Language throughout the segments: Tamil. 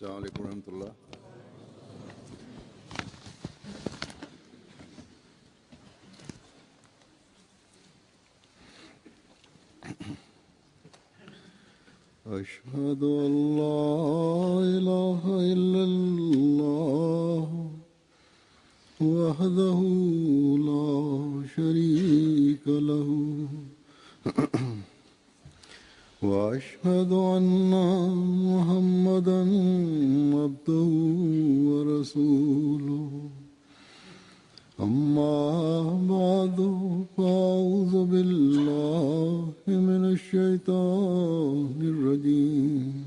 अस्सलाम वालेकुम रहमतुल्लाह। अशहदु अल्ला इलाहा इल्लल्लाह वहदहु ला शरीका लहु وأشهد أن محمدا عبده ورسوله أما بعد فأعوذ بالله من الشيطان الرجيم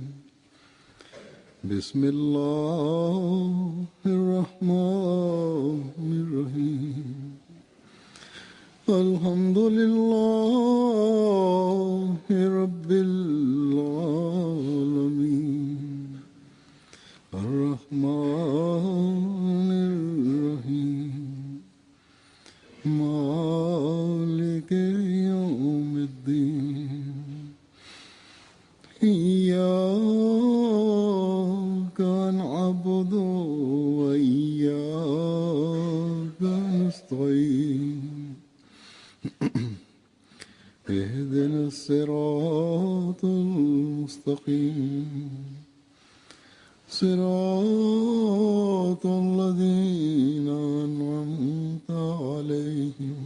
بسم الله الرحمن الرحيم الحمد لله رب العالمين الرحمن الرحيم مالك يوم الدين إياك نعبد وإياك نستعين اهدنا الصراط المستقيم صراط الذين أنعمت عليهم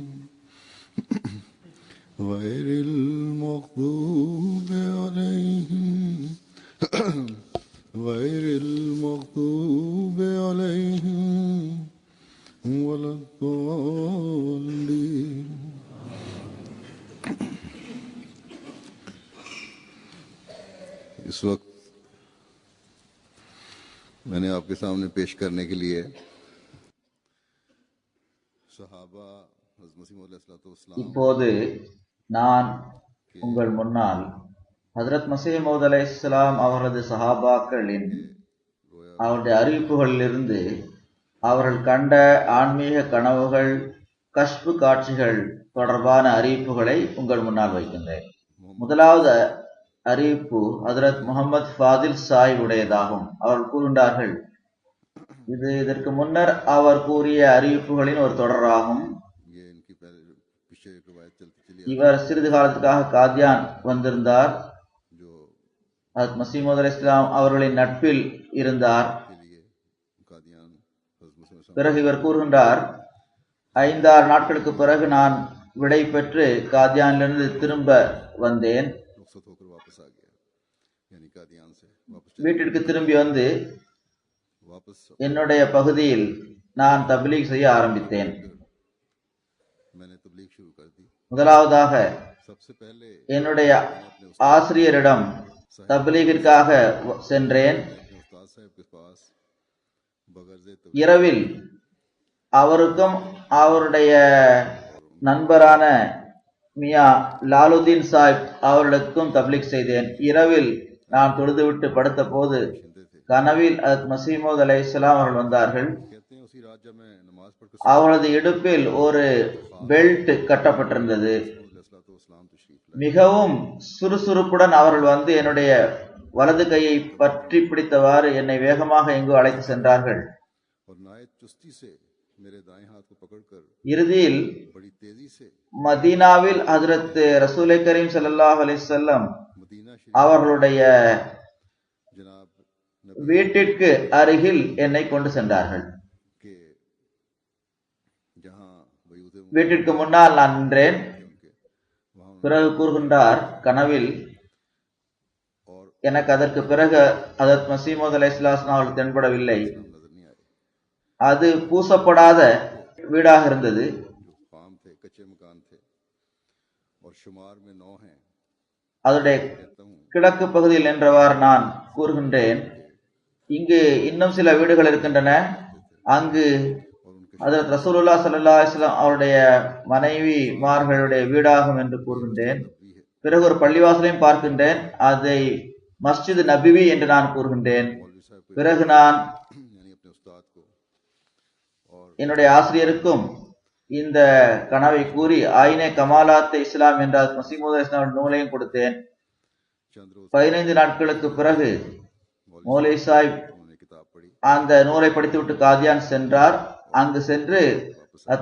غير المغضوب عليهم ولا الضالين। इस वक्त मैंने आपके सामने पेश करने के लिए सहाबा हज़रत मसीह मौद अलैहिस्सलाम இப்போது நான் உங்கள் முன்னால் ஹஜ்ரத் மஸீஹ் மவ்ஊத் அலைஹிஸ்ஸலாம் அவர்களது சஹாபாக்களின் அவருடைய அறிவிப்புகளிலிருந்து அவர்கள் கண்ட ஆன்மீக கனவுகள், கஷ்பு காட்சிகள் தொடர்பான அறிவிப்புகளை உங்கள் முன்னால் வைக்கின்றேன். முதலாவது அறிவிப்பு ஹஜ்ரத் முகமது ஃபாதில் சாஹிப் உடையதாகும். அவர்கள் கூறுகின்றார்கள், இது இதற்கு முன்னர் அவர் கூறிய அறிவிப்புகளின் ஒரு தொடராகும். இவர் சிறிது காலத்துக்காக காதியான் வந்திருந்தார். ஹஜ்ரத் மஸீஹ் மவ்ஊத் அலைஹிஸ்ஸலாம் அவர்களின் நட்பில் இருந்தார். பிறகு இவர் கூறுகின்றார், 5-6 நாட்களுக்கு பிறகு நான் விடை பெற்று காதியானிலிருந்து திரும்ப வந்தேன். வீட்டிற்கு திரும்பி வந்து என்னுடைய பகுதியில் நான் தப்லீக் செய்ய ஆரம்பித்தேன். முதலாவதாக என்னுடைய ஆசிரியரிடம் தப்லீகிற்காக சென்றேன். இரவில் அவருக்கும் அவருடைய நண்பரான மியா லாலுதீன் சாஹிப் அவர்களுக்கும் தப்லீக் செய்தேன். இரவில் நான் தொழுதுவிட்டு படுத்த போது கனவில் ஹஜ்ரத் மஸீஹ் மவ்ஊத் அலைஹிஸ்ஸலாம் அவர்கள் வந்தார்கள். அவரது இடுப்பில் ஒரு பெல்ட் கட்டப்பட்டிருந்தது. மிகவும் சுறுசுறுப்புடன் அவர்கள் வந்து என்னுடைய வலது கையை பற்றி பிடித்தவாறு என்னை வேகமாக எங்கோ அழைத்து சென்றார்கள். இறுதியில் மதீனாவில் ஹஜ்ரத் ரசூலே கரீம் ஸல்லல்லாஹு அலைஹி வஸல்லம் அவர்களுடைய வீட்டிற்கு அருகில் என்னை கொண்டு சென்றார்கள். வீட்டிற்கு முன்னால் நான் நின்றேன். பிறகு கூறுகின்றார், கனவில் எனக்கு அதற்கு பிறகு ஹஜ்ரத் மஸீஹ் மவ்ஊத் அலைஹிஸ்ஸலாம் அவர்கள் தென்படவில்லை. அது பூசப்படாத வீடாக இருந்தது. அதனுடைய கிழக்கு பகுதியில் நின்றவாறு நான் கூறுகின்றேன், இங்கு இன்னும் சில வீடுகள் இருக்கின்றன. அங்கு ஹஜ்ரத் ரசூலுல்லாஹ் ஸல்லல்லாஹு அலைஹி வஸல்லம் அவருடைய மனைவிமார்களுடைய வீடாகும் என்று கூறுகின்றேன். பிறகு ஒரு பள்ளிவாசலையும் பார்க்கின்றேன். அதை மஸ்ஜித் நபிவி என்று நான் கூறுகின்றேன். பிறகு நான் என்னுடைய ஆசிரியருக்கும் இந்த கனவை கூறி ஆயினே கமாலாத் இஸ்லாம் என்ற மஸீஹ் மவ்ஊத் அலைஹிஸ்ஸலாம் நூலையும் கொடுத்தேன். 15 நாட்களுக்கு பிறகு மௌலை சாஹிப் அந்த நூலை படித்துவிட்டு காதியான் சென்றார். அங்கு சென்று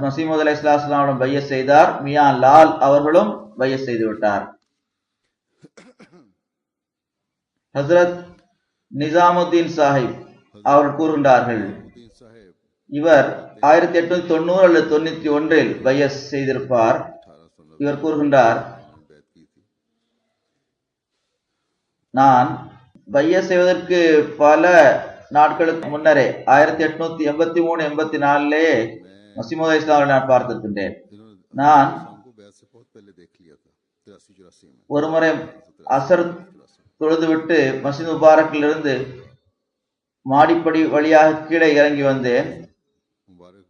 மசீமது அலைஹிஸ்ஸலாமுடன் பையத் செய்தார். மியா லால் அவர்களும் பையத் செய்து விட்டார். ஹசரத் நிசாமுத்தீன் சாஹிப் அவர்கள் கூறுகின்றார்கள், उद्दीन साहब இவர் 1890 அல்லது 91 பையத் செய்திருப்பார். 1890 இவர் கூறுகின்றார், में बैत की थी। நான் பையத் செய்வதற்கு பல நாட்களுக்கு முன்னரே 1883-84 மசீமது அலைஹிஸ்ஸலாம் நான் பார்த்திருக்கின்றேன். इन्होंने நான் को बैत से बहुत पहले देख लिया था 83-84 में। ஒருமுறை அசர் தொழுதுவிட்டு மஸ்ஜித் முபாரக்கிலிருந்து மாடிப்படி வழியாக கீழே இறங்கி வந்தேன். मुबारक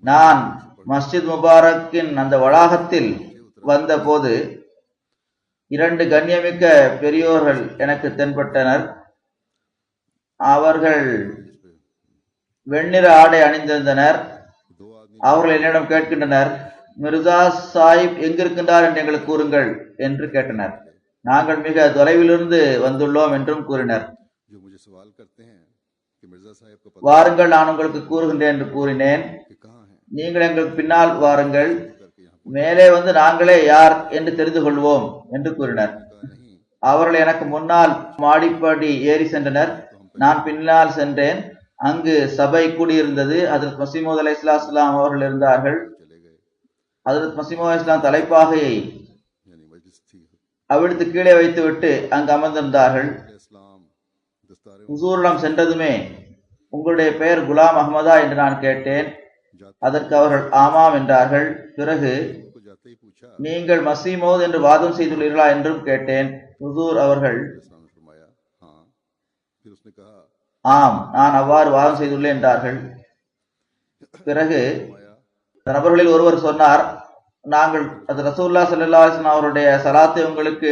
நான் மஸ்ஜித் முபாரக்கின் அந்த வளாகத்தில் வந்தபோது 2 கண்ணியமிக்க பெரியோர்கள் எனக்கு தென்பட்டனர். அவர்கள் வெண்ணிற ஆடை அணிந்திருந்தனர். दो आदमी அவர்கள் என்னிடம் கேட்கின்றனர், மிர்சா சாஹிப் எங்கிருக்கின்றார் என்று எங்களுக்கு கூறுங்கள் என்று கேட்டனர். நாங்கள் மிக தொலைவிலிருந்து வந்துள்ளோம் என்றும் கூறினர். जो मुझे सवाल करते हैं कि मिर्जा साहब का पता வாருங்கள், நான் உங்களுக்கு கூறுகின்றேன் என்று கூறினேன். कि कहाँ है நீங்கள் எங்களுக்கு பின்னால் வாருங்கள், करके यहाँ மேலே வந்து நாங்களே யார் என்று தெரிந்து கொள்வோம் என்று கூறினர். कहा नहीं அவர்கள் எனக்கு முன்னால் மாடிப்படி ஏறி சென்றனர். நான் பின்னால் சென்றேன். அங்கு சபை கூடியிருந்தது. ஹஜ்ரத் மசீமூத் அலைஹிஸ்ஸலாம் அவர்கள் இருந்தார்கள். चले गए ஹஜ்ரத் மசீமூத் அலைஹிஸ்ஸலாம் தலைப்பாகையை यानी मजलिस थी। அவிழ்த்து கீழே வைத்துவிட்டு அங்கு அமர்ந்திருந்தார்கள். इस्लाम दस्तारे ஹுசூரிடம் சென்றதுமே உங்களுடைய பெயர் குலாம் அஹ்மதா என்று நான் கேட்டேன். அதற்கு அவர்கள் ஆமாம் என்றார்கள். பிறகு को जाते ही पूछा நீங்கள் மசீமௌத் என்று வாதம் செய்துள்ளீர்களா என்றும் கேட்டேன். ஹுசூர் அவர்கள் इस्लाम ने फरमाया हाँ। फिर उसने कहा ஆம், நான் அவ்வாறு வாதம் செய்துள்ளேன் என்றார்கள். பிறகு फरमाया அந்த நபர்களில் ஒருவர் சொன்னார், நாங்கள் அது ரசூலுல்லாஹி ஸல்லல்லாஹு அலைஹி வஸல்லம் அவருடைய சலாத்தை உங்களுக்கு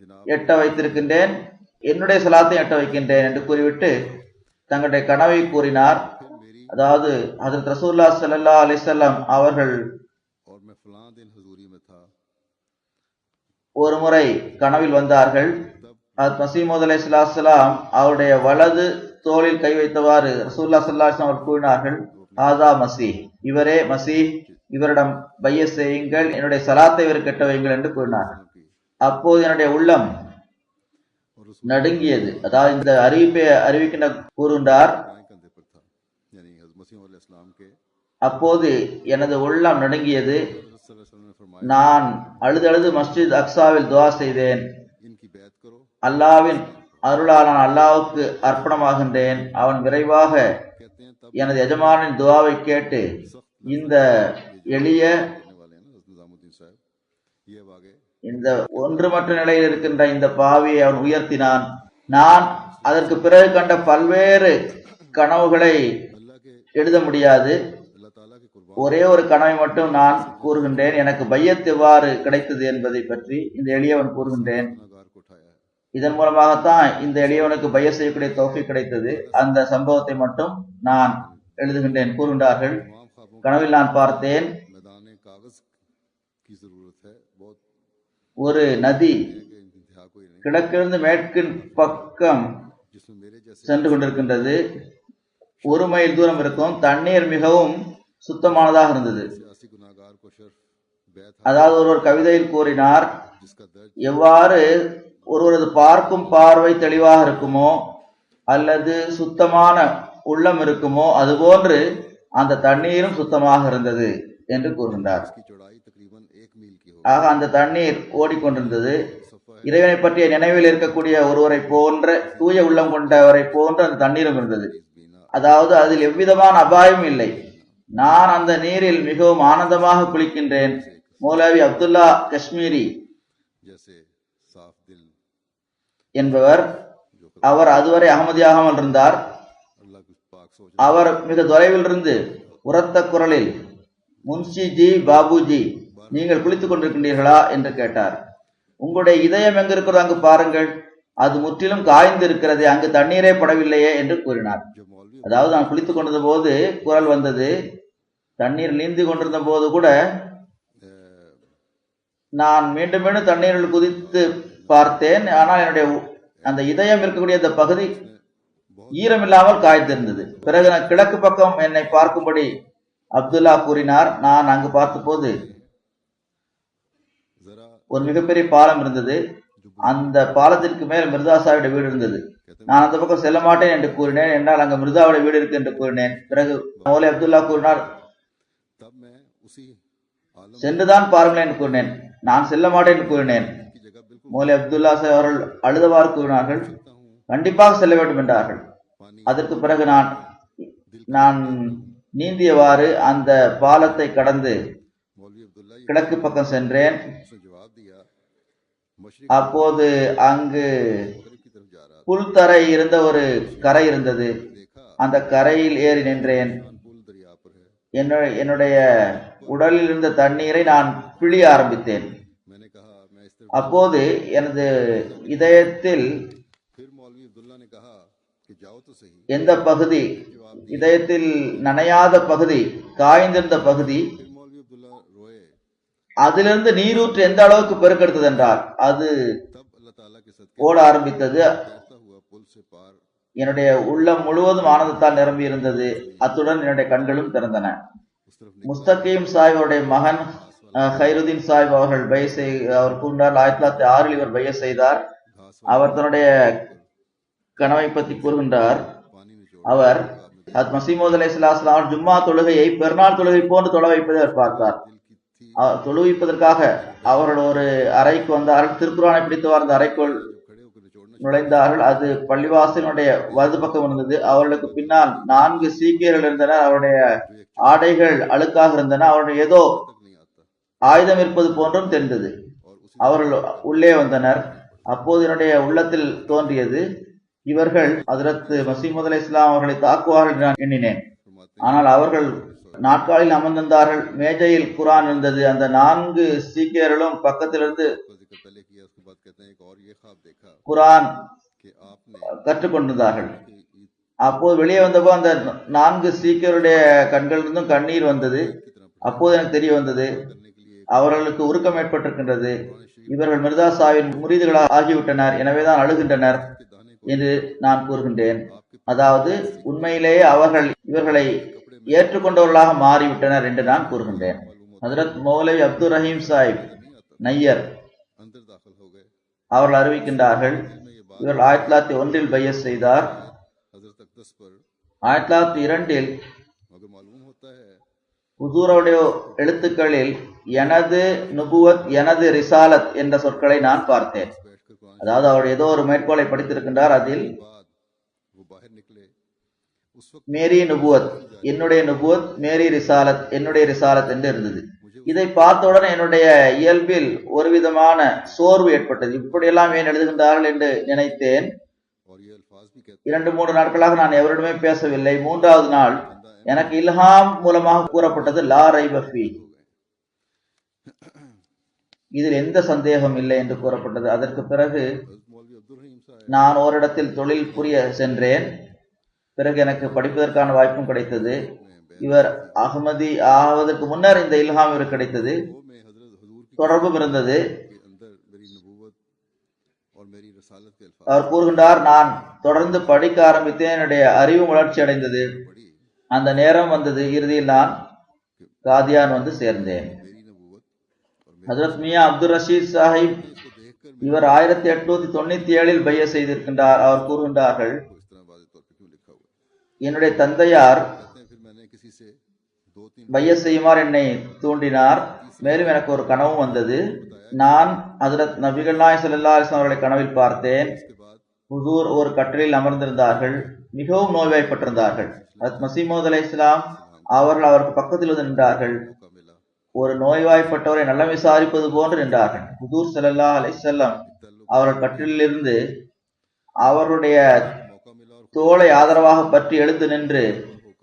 जनाब எட்ட வைத்திருக்கின்றேன், என்னுடைய சலாத்தை எட்ட வைக்கின்றேன் என்று கூறிவிட்டு தங்களுடைய கனவை கூறினார். फिर मेरी அதாவது ஹஜ்ரத் ரசூலுல்லாஹி ஸல்லல்லாஹு அலைஹி வஸல்லம் அவர்கள் और मैं फलां दिन हजूरी में था। ஒரு முறை கனவில் வந்தார்கள். तब ஹஜ்ரத் மசீமூத் அலைஹிஸ்ஸலாம் அவருடைய வலது தோளில் கை வைத்தவாறு ரசூலுல்லாஹி ஸல்லல்லாஹு அலைஹி வஸல்லம் அவர்கள் கூறினார்கள், ஹாதா மசீஹ், இவரே மசீஹ், இவரிடம் பையத் செய்யுங்கள், என்னுடைய சலாத்தை இவர் கெட்ட வையுங்கள் என்று கூறினார்கள். की அப்போது என்னுடைய உள்ளம் और उस நடுங்கியது. அதாவது இந்த அறிவிப்பை அறிவிக்கின்ற கூறுகின்றார், दाएं कंधे पर था, यानी हज़रत मसीह अलैहिस्सलाम के। அப்போது எனது உள்ளம் நடுங்கியது. हज़रत सल्लल्लाहु अलैहि वसल्लम ने फरमाया நான் அழுது மஸ்ஜித் அக்ஸாவில் துஆ செய்தேன். इनकी बैत करो। அல்லாவின் அருளால் நான் அல்லாஹ்வுக்கு அர்ப்பணமாகின்றேன். அவன் விரைவாக कहते हैं तब எனது எஜமானின் துஆவை கேட்டு இந்த எளிய करने वाले हैं ना हज़रत निज़ामुद्दीन साहब, ये अब आगे இந்த ஒன்றுமற்ற நிலையில் இருக்கின்ற இந்த பாவியை அவன் உயர்த்தினான். நான் அதற்கு பிறகு கண்ட பல்வேறு கனவுகளை अल्लाह के எழுத முடியாது. अल्लाह ताला के कुर्बान ஒரே ஒரு கனவை மட்டும் நான் கூறுகின்றேன். எனக்கு பையத் எவ்வாறு கிடைத்தது என்பதை பற்றி இந்த எளியவன் கூறுகின்றேன். गुनाहगार को उठाया है। இதன் மூலமாகத்தான் இந்த எளியவனுக்கு பையத் செய்யக்கூடிய தௌஃபீக் கிடைத்தது. அந்த சம்பவத்தை மட்டும் நான் எழுதுகின்றேன் கூறுகின்றார்கள். तमाम ख्वाबों கனவில் நான் பார்த்தேன், मैदान कागज की जरूरत है। बहुत ஒரு நதி है कि इंतहा कोई नहीं கிழக்கிலிருந்து மேற்கின் பக்கம் जिसमें मेरे जैसे சென்று கொண்டிருக்கின்றது. 1 மைல் தூரம் இருக்கும். தண்ணீர் மிகவும் சுத்தமானதாக இருந்தது. सियासी गुनाहगार को शर्फ बैत அதாவது ஒருவர் கவிதையில் கூறினார், जिसका दर्द எவ்வாறு ஒருவரது பார்க்கும் பார்வை தெளிவாக இருக்குமோ அல்லது சுத்தமான உள்ளம் இருக்குமோ அதுபோன்று அந்த தண்ணீரும் சுத்தமாக இருந்தது என்று கூறுகின்றார். की चौड़ाई तकरीबन 1 मील की हो। ஆக அந்த தண்ணீர் ஓடிக்கொண்டிருந்தது. सफा இறைவனை பற்றிய நினைவில் இருக்கக்கூடிய ஒருவரை போன்ற தூய உள்ளம் கொண்டவரை போன்ற அந்த தண்ணீரும் இருந்தது. बीना அதாவது அதில் எவ்விதமான அபாயமும் இல்லை. நான் அந்த நீரில் மிகவும் ஆனந்தமாக குளிக்கின்றேன். மௌலவி அப்துல்லா காஷ்மீரி जैसे साफ दिल என்பவர், அவர் அதுவரை அகமதியாகாமல் இருந்தார். अल्लाह की पाक सोच அவர் மிக தொலைவிலிருந்து உரத்த குரலில், முன்ஷி ஜி, பாபுஜி, நீங்கள் குளித்துக் கொண்டிருக்கின்றீர்களா என்று கேட்டார். உங்களுடைய இதயம் எங்கு இருக்கிறதோ அங்கு பாருங்கள், அது முற்றிலும் காய்ந்து இருக்கிறது, அங்கு தண்ணீரே படவில்லையே என்று கூறினார். जो मौलवी அதாவது நான் குளித்துக் கொண்டிருந்த போது குரல் வந்தது. தண்ணீர் நீந்தி கொண்டிருந்த போது கூட நான் மீண்டும் மீண்டும் தண்ணீரில் குதித்து பார்த்தேன். ஆனால் என்னுடைய அந்த இதயம் இருக்கக்கூடிய அந்த பகுதி ஈரமில்லாமல் காய்ந்திருந்தது. பிறகு கிழக்கு பக்கம் என்னை பார்க்கும்படி அப்துல்லா கூறினார். நான் அங்கு பார்த்தபோது ஒரு மிகப்பெரிய பாலம் இருந்தது. அந்த பாலத்திற்கு மேல் மிர்சா சாஹிபுடைய வீடு இருந்தது. நான் அந்த பக்கம் செல்ல மாட்டேன் என்று கூறினேன். என்றால் அங்கு மிர்சாவுடைய வீடு இருக்கு என்று கூறினேன். பிறகு மௌலை அப்துல்லா கூறினார், சென்றுதான் பாருங்களேன் என்று கூறினேன். நான் செல்ல மாட்டேன் என்று கூறினேன். மௌலை அப்துல்லா சாஹிப் அவர்கள் அழுதவாறு கூறினார்கள், கண்டிப்பாக செல்ல வேண்டும் என்றார்கள். அதற்கு பிறகு நான் நீந்தியவாறு அந்த பாலத்தை கடந்து கிழக்கு பக்கம் சென்றேன். அப்போது அங்கு புல்தரை இருந்த ஒரு கரை இருந்தது. அந்த கரையில் ஏறி நின்றேன். என்னுடைய உடலில் இருந்த தண்ணீரை நான் பிழிய ஆரம்பித்தேன். அப்போது எனது இதயத்தில் எந்த பகுதி, இதயத்தில் நனையாத பகுதி, காய்ந்திருந்த பகுதி, அதிலிருந்து நீரூற்று எந்த அளவுக்கு பெருக்கெடுத்தது என்றால் அது ஓட ஆரம்பித்தது. என்னுடைய உள்ளம் முழுவதும் ஆனந்தத்தால் நிரம்பி இருந்தது. அத்துடன் என்னுடைய கண்களும் திறந்தன. முஸ்தகீம் சாஹிபுடைய மகன் ஹைருதீன் சாஹிப் அவர்கள் அவர் கூறினார், 1906 இவர் பைய செய்தார். அவர் தன்னுடைய கனவை பற்றி கூறுகின்றார். அவர் மசீமூத் அலைஹிஸ்ஸலாம் ஜும்மா தொழுகையை பெருநாள் தொழுகை போன்று தொழ வைப்பதை அவர் பார்த்தார். தொழுவிப்பதற்காக அவர்கள் ஒரு அறைக்கு வந்தார்கள். திருக்குரானை பிடித்தவாறு அந்த அறைக்குள் நுழைந்தார்கள். அது பள்ளிவாசலினுடைய வலது பக்கம் இருந்தது. அவர்களுக்கு பின்னால் 4 சீக்கியர்கள் இருந்தனர். அவருடைய ஆடைகள் அழுக்காக இருந்தன. அவருடைய ஏதோ ஆயுதம் இருப்பது போன்றும் தெரிந்தது. அவர்கள் உள்ளே வந்தனர். அப்போது என்னுடைய உள்ளத்தில் தோன்றியது, இவர்கள் ஹஜ்ரத் மசீமூத் அலைஹிஸ்ஸலாம் அவர்களை தாக்குவார்கள் என்று நான் எண்ணினேன். ஆனால் அவர்கள் நாட்காலில் அமர்ந்திருந்தார்கள். மேஜையில் குரான் இருந்தது. அந்த 4 சீக்கியர்களும் பக்கத்திலிருந்து குரான் கற்றுக்கொண்டிருந்தார்கள். அப்போது வெளியே வந்தபோது அந்த 4 சீக்கியருடைய கண்களிலிருந்தும் கண்ணீர் வந்தது. அப்போது எனக்கு தெரிய வந்தது, அவர்களுக்கு உருக்கம் ஏற்பட்டிருக்கின்றது. இவர்கள் மிர்சா சாஹிபின் முரீதுகளாக ஆகிவிட்டனர், எனவேதான் அழுகின்றனர் என்று நான் கூறுகின்றேன். அதாவது உண்மையிலேயே அவர்கள் இவர்களை ஏற்றுக்கொண்டவர்களாக மாறிவிட்டனர் என்று நான் கூறுகின்றேன். ஹஜ்ரத் மௌலவி அப்துல் ரஹீம் சாஹிப் நையர் அவர்கள் அறிவிக்கின்றார்கள், இவர் 1901 பையஸ் செய்தார். 1902 ஹுசூருடைய எழுத்துக்களில் எனது நுபுவத், எனது ரிசாலத் என்ற சொற்களை நான் பார்த்தேன். அதாவது அவர் ஏதோ ஒரு மேற்கோளை படித்திருக்கின்றார். அதில் மேரி நுபுவத், என்னுடைய நுபுவத், மேரி ரிசாலத், என்னுடைய ரிசாலத் என்று இருந்தது. இதை பார்த்தவுடன் என்னுடைய இயல்பில் ஒரு விதமான சோர்வு ஏற்பட்டது. இப்படியெல்லாம் ஏன் எழுதுகின்றார்கள் என்று நினைத்தேன். 2-3 நாட்களாக நான் எவரிடமே பேசவில்லை. 3வது நாள் எனக்கு இல்ஹாம் மூலமாக கூறப்பட்டது, லா ரைப ஃபீ, இதில் எந்த சந்தேகம் இல்லை என்று கூறப்பட்டது. அதற்கு பிறகு நான் ஓரிடத்தில் தொழில் புரிய சென்றேன். பிறகு எனக்கு படிப்பதற்கான வாய்ப்பும் கிடைத்தது. இவர் அஹ்மதி ஆவதற்கு முன்னர் இந்த இல்ஹாம் இவர் கிடைத்தது, தொடர்பும் இருந்தது. அவர் கூறுகின்றார், நான் தொடர்ந்து படிக்க ஆரம்பித்தேன். என்னுடைய அறிவு வளர்ச்சி அடைந்தது. அந்த நேரம் வந்தது. இறுதியில் நான் காதியான் வந்து சேர்ந்தேன். ஹஜ்ரத் மியா அப்துல் ரஷீத் சாஹிப் இவர் 1897 பைய செய்திருக்கின்றார். அவர் கூறுகின்றார்கள், என்னுடைய தந்தையார் பைய செய்யுமாறு என்னை தூண்டினார். மேலும் எனக்கு ஒரு கனவும் வந்தது. நான் ஹஜ்ரத் நபிகள் நாயகம் ஸல்லல்லாஹு அலைஹி வஸல்லம் அவர்களை கனவில் பார்த்தேன். ஹுசூர் ஒரு கட்டிலில் அமர்ந்திருந்தார்கள். மிகவும் நோய்வாய்ப்பட்டிருந்தார்கள். ஹஜ்ரத் மசீமூத் அலைஹிஸ்ஸலாம் அவர்கள் அவருக்கு பக்கத்தில் வந்து நின்றார்கள். ஒரு நோய்வாய்ப்பட்டவரை நலம் விசாரிப்பது போன்று நின்றார்கள். ஹுசூர் ஸல்லல்லாஹு அலைஹி வஸல்லம் அவர்கள் கட்டிலிருந்து அவருடைய தோளை ஆதரவாக பற்றி எழுந்து நின்று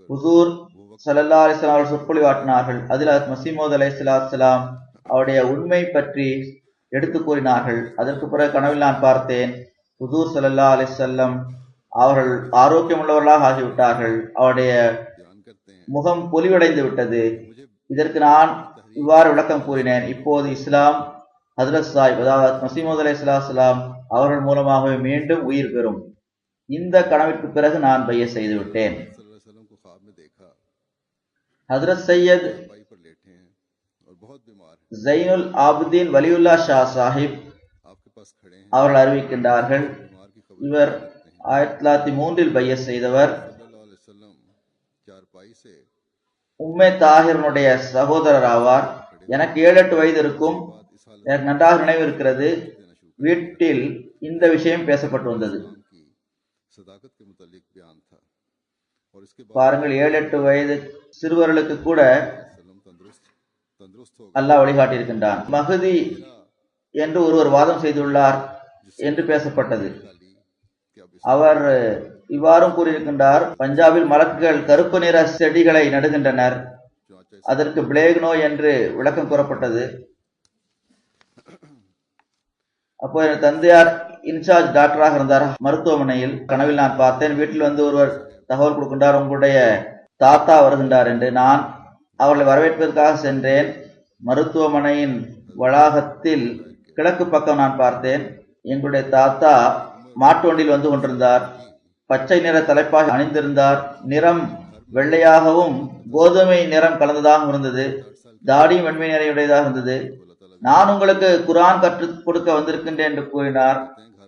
ஹுசூர் ஸல்லல்லாஹு அலைஹி வஸல்லம் அவர்கள் சொற்பொழிவாற்றினார்கள். அதில் ஹஜ்ரத் மசீமூத் அலைஹிஸ்ஸலாம் அவருடைய உண்மை பற்றி எடுத்து கூறினார்கள். அதற்கு பிறகு கனவில் நான் பார்த்தேன், ஹுசூர் ஸல்லல்லாஹு அலைஹி வஸல்லம் அவர்கள் ஆரோக்கியம் உள்ளவர்களாக ஆகிவிட்டார்கள். அவருடைய முகம் பொலிவடைந்து விட்டது. இதற்கு நான் இவ்வாறு விளக்கம் கூறினேன், இப்போது இஸ்லாம் ஹஜ்ரத் சாஹிப், அதாவது மசீமூத் அலைஹிஸ்ஸலாம் அவர்கள் மூலமாகவே மீண்டும் உயிர் பெறும். இந்த கனவிற்கு பிறகு நான் பைய செய்து விட்டேன். सल्लल्लाहु अलैहि वसल्लम को ख्वाब में देखा, ஹஜ்ரத் சையத் बाई पर लेटे हैं और बहुत बीमार हैं, ஜைனுல் ஆபிதீன் வலியுல்லா ஷா சாஹிப் आपके पास खड़े हैं, அவர்கள் அறிவிக்கின்றார்கள், बीमार की खबर இவர் लेते हैं। 1903 பைய செய்தவர். सल्लल्लाहु अलैहि वसल्लम चारपाई से உம்மே தாஹிரனுடைய சகோதரர் ஆவார். எனக்கு 7-8 வயது இருக்கும். बाद इस हालत எனக்கு நன்றாக நினைவு இருக்கிறது, देना शुरू வீட்டில் இந்த விஷயம் பேசப்பட்டு வந்தது. इस्लाम की सदाकत के मुतालिक बयान था और इसके बाद பாருங்கள், 7-8 வயது சிறுவர்களுக்கு கூட वसल्लम तंदुरुस्त हो அல்லாஹ் வழிகாட்டியிருக்கின்றான். மஹதி என்று ஒருவர் வாதம் செய்துள்ளார் என்று பேசப்பட்டது. गाली कि अब इस அவர் இவ்வாறும் கூறியிருக்கின்றார், பஞ்சாபில் மலக்குகள் கருப்பு நிற செடிகளை நடுகின்றனர், जो आचा அதற்கு பிளேக் நோய் என்று விளக்கம் கூறப்பட்டது. அப்போ என் தந்தையார் இன்சார்ஜ் டாக்டராக இருந்தார் மருத்துவமனையில். கனவில் நான் பார்த்தேன், வீட்டில் வந்து ஒருவர் தகவல் கொடுக்கின்றார், உங்களுடைய தாத்தா வருகின்றார் என்று. நான் அவர்களை வரவேற்பதற்காக சென்றேன். மருத்துவமனையின் வளாகத்தில் கிழக்கு பக்கம் நான் பார்த்தேன். எங்களுடைய தாத்தா மாட்டு வண்டியில் வந்து கொண்டிருந்தார். பச்சை நிற தலைப்பாக அணிந்திருந்தார். நிறம் வெள்ளையாகவும் கோதுமை நிறம் கலந்ததாகவும் இருந்தது. தாடியும் வெண்மை நிறையுடையதாக இருந்தது. நான் உங்களுக்கு குர்ஆன் கற்றுக் கொடுக்க வந்திருக்கின்றேன் என்று கூறினார்.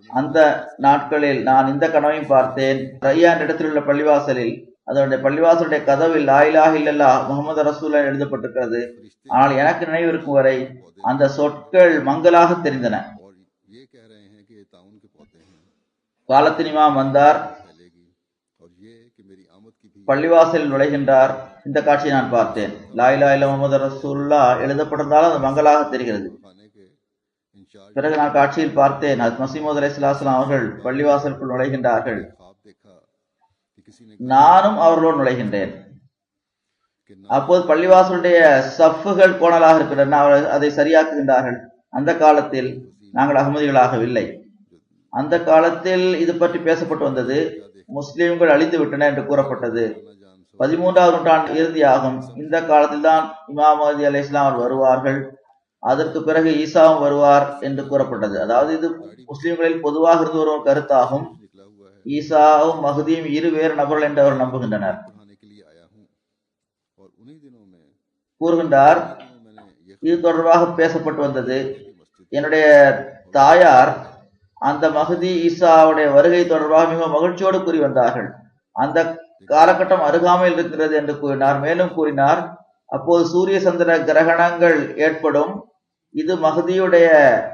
அந்த நாட்களில் நான் இந்த கனவையும் பார்த்தேன். ரய்யான் இடத்தில் உள்ள பள்ளிவாசலில், அதனுடைய பள்ளிவாசலுடைய கதவில் லா இலாஹ இல்லல்லாஹ் முஹம்மது ரசூலுல்லாஹ் எழுதப்பட்டிருக்கிறது. ஆனால் எனக்கு நினைவிருக்கும் வரை அந்த சொற்கள் மங்கலாக தெரிந்தன. और ये कह रहे हैं कि ये ताउन के पौधे हैं, காலத்தின் இமாம் வந்தார், फैलेगी और ये कि मेरी आमद की भी பள்ளிவாசலில் நுழைகின்றார். இந்த காட்சியை நான் பார்த்தேன். லா இலாஹ இல்லல்லாஹ் முஹம்மது ரசூலுல்லாஹ் எழுதப்பட்டிருந்தாலும் அது மங்கலாக தெரிகிறது. खाने के इंचार्ज பிறகு நான் காட்சியில் பார்த்தேன், ஹஜ்ரத் மஸீஹ் மவ்ஊத் அலைஹிஸ்ஸலாம் அவர்கள் பள்ளிவாசலுக்குள் நுழைகின்றார்கள். ख्वाब देखा कि किसी ने நானும் அவர்களோடு நுழைகின்றேன். कि ना அப்போது பள்ளிவாசலுடைய சஃப்புகள் கோணலாக இருக்கின்றன, அவர்கள் அதை சரியாக்குகின்றார்கள். அந்த காலத்தில் நாங்கள் அகமதிகளாகவில்லை. அந்த காலத்தில் இது பற்றி பேசப்பட்டு வந்தது. முஸ்லிம்கள் அழிந்து விட்டன என்று கூறப்பட்டது. ना जान सो 13ஆம் நூற்றாண்டு இறுதியாகும். இந்த காலத்தில் தான் இமாம் மஹ்தி அலைஹிஸ்ஸலாம் அவர்கள் வருவார்கள். அதற்கு பிறகு ஈசாவும் வருவார் என்று கூறப்பட்டது. அதாவது இது முஸ்லிம்களில் பொதுவாக இருந்து வரும் ஒரு கருத்தாகும். निकला हुआ है, ஈசாவும் மஹ்தியும் இரு வேறு நபர்கள் என்று அவர் நம்புகின்றனர். पढ़ाने के लिए आया हूँ और उन्हीं दिनों में கூறுகின்றார், मैंने ये இது தொடர்பாக பேசப்பட்டு வந்தது. मस्जिद என்னுடைய தாயார் அந்த மஹ்தி ஈசாவுடைய வருகை தொடர்பாக மிக மகிழ்ச்சியோடு கூறி வந்தார்கள். அந்த காலகட்டம் அருகாமையில் இருக்கிறது என்று கூறினார். மேலும் கூறினார், அப்போது சூரிய சந்திர கிரகணங்கள் ஏற்படும், இது மஹ்தியுடைய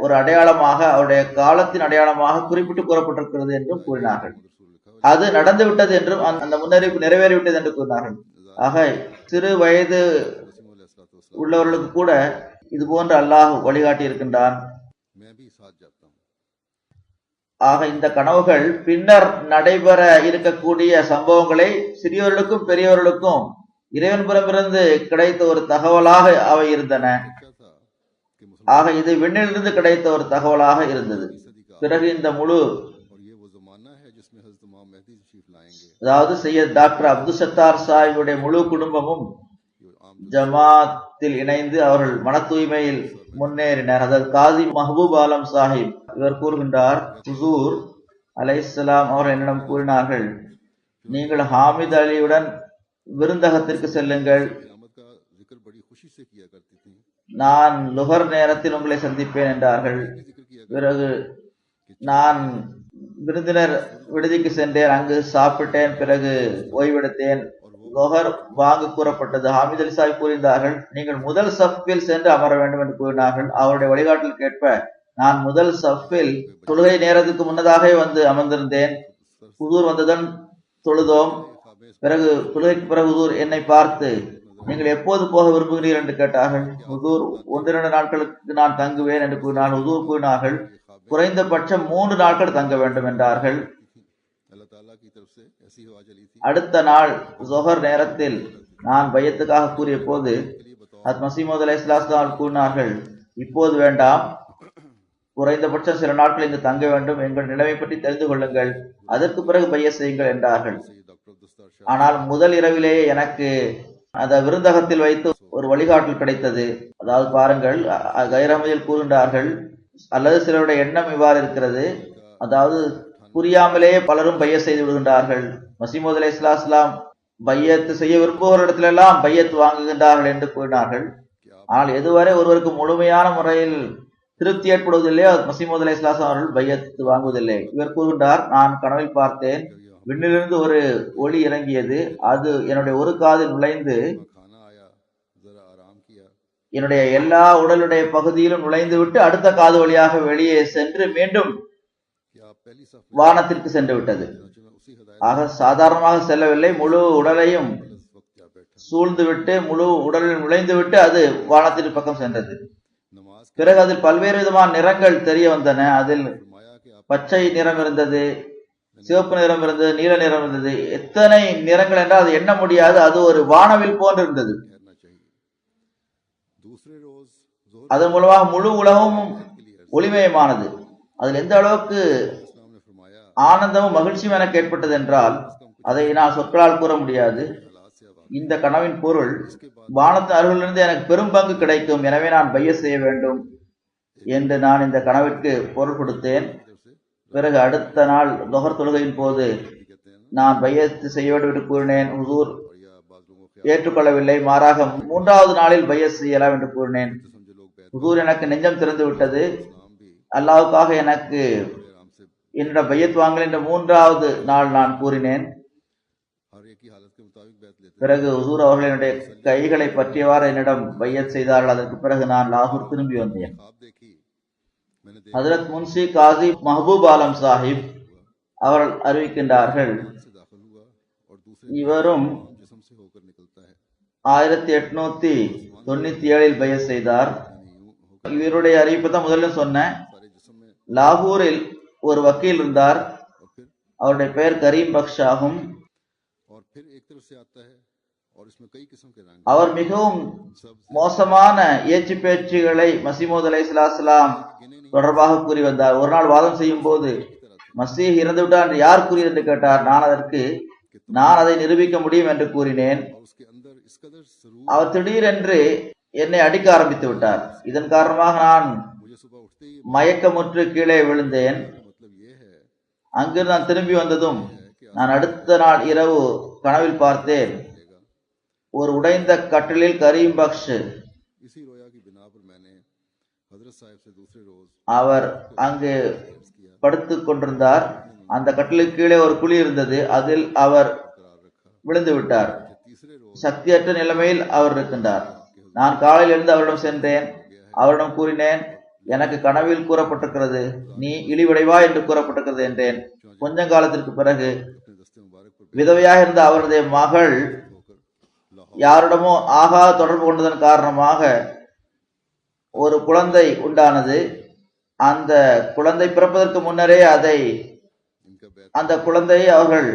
ஒரு அடையாளமாக, அவருடைய காலத்தின் அடையாளமாக குறிப்பிட்டு கூறப்பட்டிருக்கிறது என்றும் கூறினார்கள். அது நடந்து விட்டது என்றும் அந்த முன்னறிவிப்பு நிறைவேறிவிட்டது என்று கூறினார்கள். ஆக சிறு வயது உள்ளவர்களுக்கு கூட இது போன்று அல்லாஹ் வழிகாட்டி இருக்கின்றான். मैं भी साथ जाता हूँ। ஆக இந்த கனவுகள் பின்னர் நடைபெற இருக்கக்கூடிய சம்பவங்களை சிறியவர்களுக்கும் பெரியவர்களுக்கும் இறைவன் புறமிருந்து கிடைத்த ஒரு தகவலாக அவை இருந்தன. अच्छा था कि ஆக இது விண்ணிலிருந்து கிடைத்த ஒரு தகவலாக இருந்தது. பிறகு இந்த முழு और ये वो जमाना है जिसमें हजरत इमाम मेहदी तशरीफ लाएंगे। அதாவது சையத் டாக்டர் அப்துல் சத்தார் சாஹிபுடைய முழு குடும்பமும் ये आम ஜமாத்தில் இணைந்து அவர்கள் மன தூய்மையில் முன்னேறினர். அதாவது காதி மஹபூப் ஆலம் சாஹிப் இவர் கூறுகின்றார், ஹுசூர் அலைஹிஸ்ஸலாம் அவர்கள் என்னிடம் கூறினார்கள், நீங்கள் ஹாமித் அலியுடன் விருந்தகத்திற்கு செல்லுங்கள், क़यामत का जिक्र बड़ी खुशी से किया करती थी। நான் லுகர் நேரத்தில் உங்களை சந்திப்பேன் என்றார்கள். जिक्र किया பிறகு நான் விருந்தினர் விடுதிக்கு சென்றேன், அங்கு சாப்பிட்டேன், பிறகு ஓய்வெடுத்தேன். லுகர் வாங்க கூறப்பட்டது. ஹாமித் அலி சாஹிப் கூறினார்கள், நீங்கள் முதல் சஃபில் சென்று அமர வேண்டும் என்று கூறினார்கள். அவருடைய வழிகாட்டல் கேட்ப நான் முதல் சஃபில் தொழுகை நேரத்துக்கு முன்னதாகவே வந்து அமர்ந்திருந்தேன். ஹுசூர் வந்ததுடன் தொழுதோம். பிறகு தொழுகைக்கு பிறகு ஹுசூர் என்னை பார்த்து, நீங்கள் எப்போது போக விரும்புகிறீர்கள் என்று கேட்டார்கள். ஹுசூர் 1-2 நாட்களுக்கு நான் தங்குவேன் என்று கூறினார்கள். ஹுசூர் கூறினார்கள், குறைந்தபட்சம் 3 நாட்கள் தங்க வேண்டும் என்றார்கள். अल्लाह ताला की तरफ से ऐसी हवा चली थी। அடுத்த நாள் ஜொஹர் நேரத்தில் நான் பையத்துக்காக கூறிய போது ஹஜ்ரத் மஸீஹ் மவ்ஊத் அலைஹிஸ்ஸலாம் கூறினார்கள், இப்போது வேண்டாம், குறைந்தபட்சம் சில நாட்கள் இங்கு தங்க வேண்டும், எங்கள் நிலைமை பற்றி தெரிந்து கொள்ளுங்கள், அதற்கு பிறகு பைய செய்யுங்கள் என்றார்கள். डॉक्टर अब्दुस्तार शाह ஆனால் முதல் இரவிலேயே எனக்கு அந்த விருந்தகத்தில் வைத்து ஒரு வழிகாட்டல் கிடைத்தது. அதாவது பாருங்கள், கைரமதியில் கூறுகின்றார்கள், அல்லது சிலருடைய எண்ணம் இவ்வாறு இருக்கிறது, அதாவது புரியாமலே பலரும் பையத் செய்து விடுகின்றார்கள். மசீமது அலைஹிஸ்ஸலாம் பையத்து செய்ய விரும்புவரிடத்திலெல்லாம் பையத் வாங்குகின்றார்கள் என்று கூறினார்கள். ஆனால் எதுவரை ஒருவருக்கு முழுமையான முறையில் திருப்தி ஏற்படுவதில்லையோ மசீமது அலைஹிஸ்ஸலாம் அவர்கள் பையத்து வாங்குவதில்லை. இவர் கூறுகின்றார், நான் கனவில் பார்த்தேன், விண்ணிலிருந்து ஒரு ஒளி இறங்கியது. அது என்னுடைய ஒரு காதில் நுழைந்து என்னுடைய எல்லா உடலுடைய பகுதியிலும் நுழைந்து விட்டு அடுத்த காது வழியாக வெளியே சென்று மீண்டும் வானத்திற்கு சென்று விட்டது. ஆக சாதாரணமாக செல்லவில்லை, முழு உடலையும் சூழ்ந்து விட்டு முழு உடலில் நுழைந்து விட்டு அது வானத்திற்கு பக்கம் சென்றது. பிறகு அதில் பல்வேறு விதமான நிறங்கள் தெரிய வந்தன. அதில் பச்சை நிறம் இருந்தது, சிவப்பு நிறம் இருந்தது, நீல நிறம் இருந்தது. எத்தனை நிறங்கள் என்றால் அது எண்ண முடியாது. அது ஒரு வானவில் போன்று இருந்தது. அதன் மூலமாக முழு உலகமும் ஒளிமயமானது. அதில் எந்த அளவுக்கு ஆனந்தமும் மகிழ்ச்சியும் எனக்கு ஏற்பட்டது என்றால் அதை நான் சொற்களால் கூற முடியாது. இந்த கனவின் பொருள், வானத்தின் அருகிலிருந்து எனக்கு பெரும் பங்கு கிடைக்கும், எனவே நான் பையத் செய்ய வேண்டும் என்று நான் இந்த கனவிற்கு பொருள் கொடுத்தேன். பிறகு அடுத்த நாள் தொஹர் தொழுகையின் போது நான் பையத் செய்ய வேண்டும் என்று கூறினேன். ஹுசூர் ஏற்றுக்கொள்ளவில்லை, மாறாக 3வது நாளில் பையத் செய்யலாம் என்று கூறினேன். ஹுசூர் எனக்கு நெஞ்சம் திறந்து விட்டது, அல்லாஹ்வுக்காக எனக்கு என்னிடம் பையத் வாங்கல் என்ற 3வது நாள் நான் கூறினேன். பிறகு ஹுசூர் அவர்கள் என்னுடைய கைகளை பற்றியவாறு என்னிடம் பையத் செய்தார்கள். அதற்கு பிறகு நான் லாகூர் திரும்பி வந்தேன். ஹஜ்ரத் முன்ஷி காசி மஹபூப் ஆலம் சாஹிப் அவர்கள் அறிவிக்கின்றார்கள், இவரும் 1897 பையத் செய்தார். இவருடைய அறிவிப்பு தான் முதலில் சொன்னேன். லாகூரில் ஒரு வக்கீல் இருந்தார், அவருடைய பெயர் கரீம் பக்ஷ் ஆகும். அவர் மிகவும் மோசமான ஏச்சு பேச்சுகளை மசீமது அலைஹிஸ்ஸலாம் தொடர்பாக கூறி வந்தார். ஒரு நாள் வாதம் செய்யும் போது மசீஹ் இறந்து விட்டார் என்று யார் கூறியது என்று கேட்டார். நான் அதை நிரூபிக்க முடியும் என்று கூறினேன். அவர் திடீரென்று என்னை அடிக்க ஆரம்பித்து விட்டார். இதன் காரணமாக நான் மயக்கமுற்று கீழே விழுந்தேன். அங்கிருந்து நான் திரும்பி வந்ததும் நான் அடுத்த நாள் இரவு கனவில் பார்த்தேன், ஒரு உடைந்த கட்டிலில் கரீம் பக்ஷ் அவர் அங்கு படுத்துக் கொண்டிருந்தார். அந்த கட்டிலுக்கு கீழே ஒரு குழி இருந்தது, அதில் அவர் விழுந்து விட்டார். சக்தியற்ற நிலைமையில் அவர் இருக்கின்றார். நான் காலையில் இருந்து அவரிடம் சென்றேன். அவரிடம் கூறினேன், எனக்கு கனவில் கூறப்பட்டிருக்கிறது, நீ இழிவடைவா என்று கூறப்பட்டிருக்கிறது என்றேன். கொஞ்ச காலத்திற்கு பிறகு விதவையாக இருந்த அவருடைய மகள் யாரிடமோ ஆகா தொடர்பு கொண்டதன் காரணமாக ஒரு குழந்தை உண்டானது. அந்த குழந்தை பிறப்பதற்கு முன்னரே அந்த குழந்தையை அவர்கள்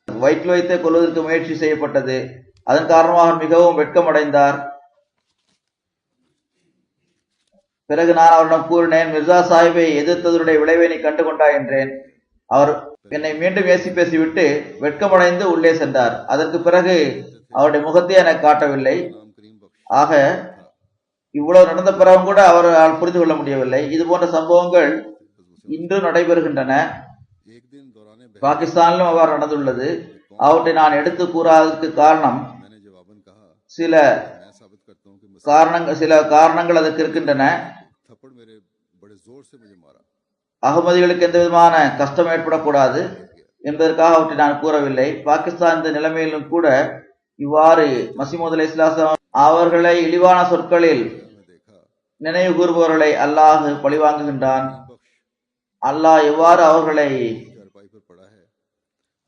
வயிற்றில் வைத்தே கொல்வதற்கு முயற்சி செய்யப்பட்டது. அதன் காரணமாக மிகவும் வெட்கமடைந்தார். பிறகு நான் அவரிடம் கூறினேன், மிர்சா சாஹிப்பை எதிர்த்ததனுடைய விளைவை நீ கண்டு கொண்டாய் என்றேன். அவர் என்னை மீண்டும் ஏசி பேசிவிட்டு வெட்கமடைந்து உள்ளே சென்றார். அதற்கு பிறகு அவருடைய முகத்தை எனக்கு காட்டவில்லை. ஆக இவ்வளவு நடந்த பிறகும் கூட அவரால் புரிந்து கொள்ள முடியவில்லை. இது போன்ற சம்பவங்கள் இன்று நடைபெறுகின்றன. பாகிஸ்தானிலும் அவ்வாறு நடந்துள்ளது. அவற்றை நான் எடுத்து கூறாததற்கு காரணம் சில காரணங்கள் அதற்கு இருக்கின்றன. அகமதிகளுக்கு எந்த விதமான கஷ்டம் ஏற்படக்கூடாது என்பதற்காக அவற்றை நான் கூறவில்லை. பாகிஸ்தான் இந்த நிலைமையிலும் கூட இவ்வாறு மசீமது அலைஹிஸ்ஸலாம் அவர்களை இழிவான சொற்களில் நினைவு கூறுபவர்களை அல்லாஹ் பழிவாங்குகின்றான். அல்லாஹ் எவ்வாறு அவர்களை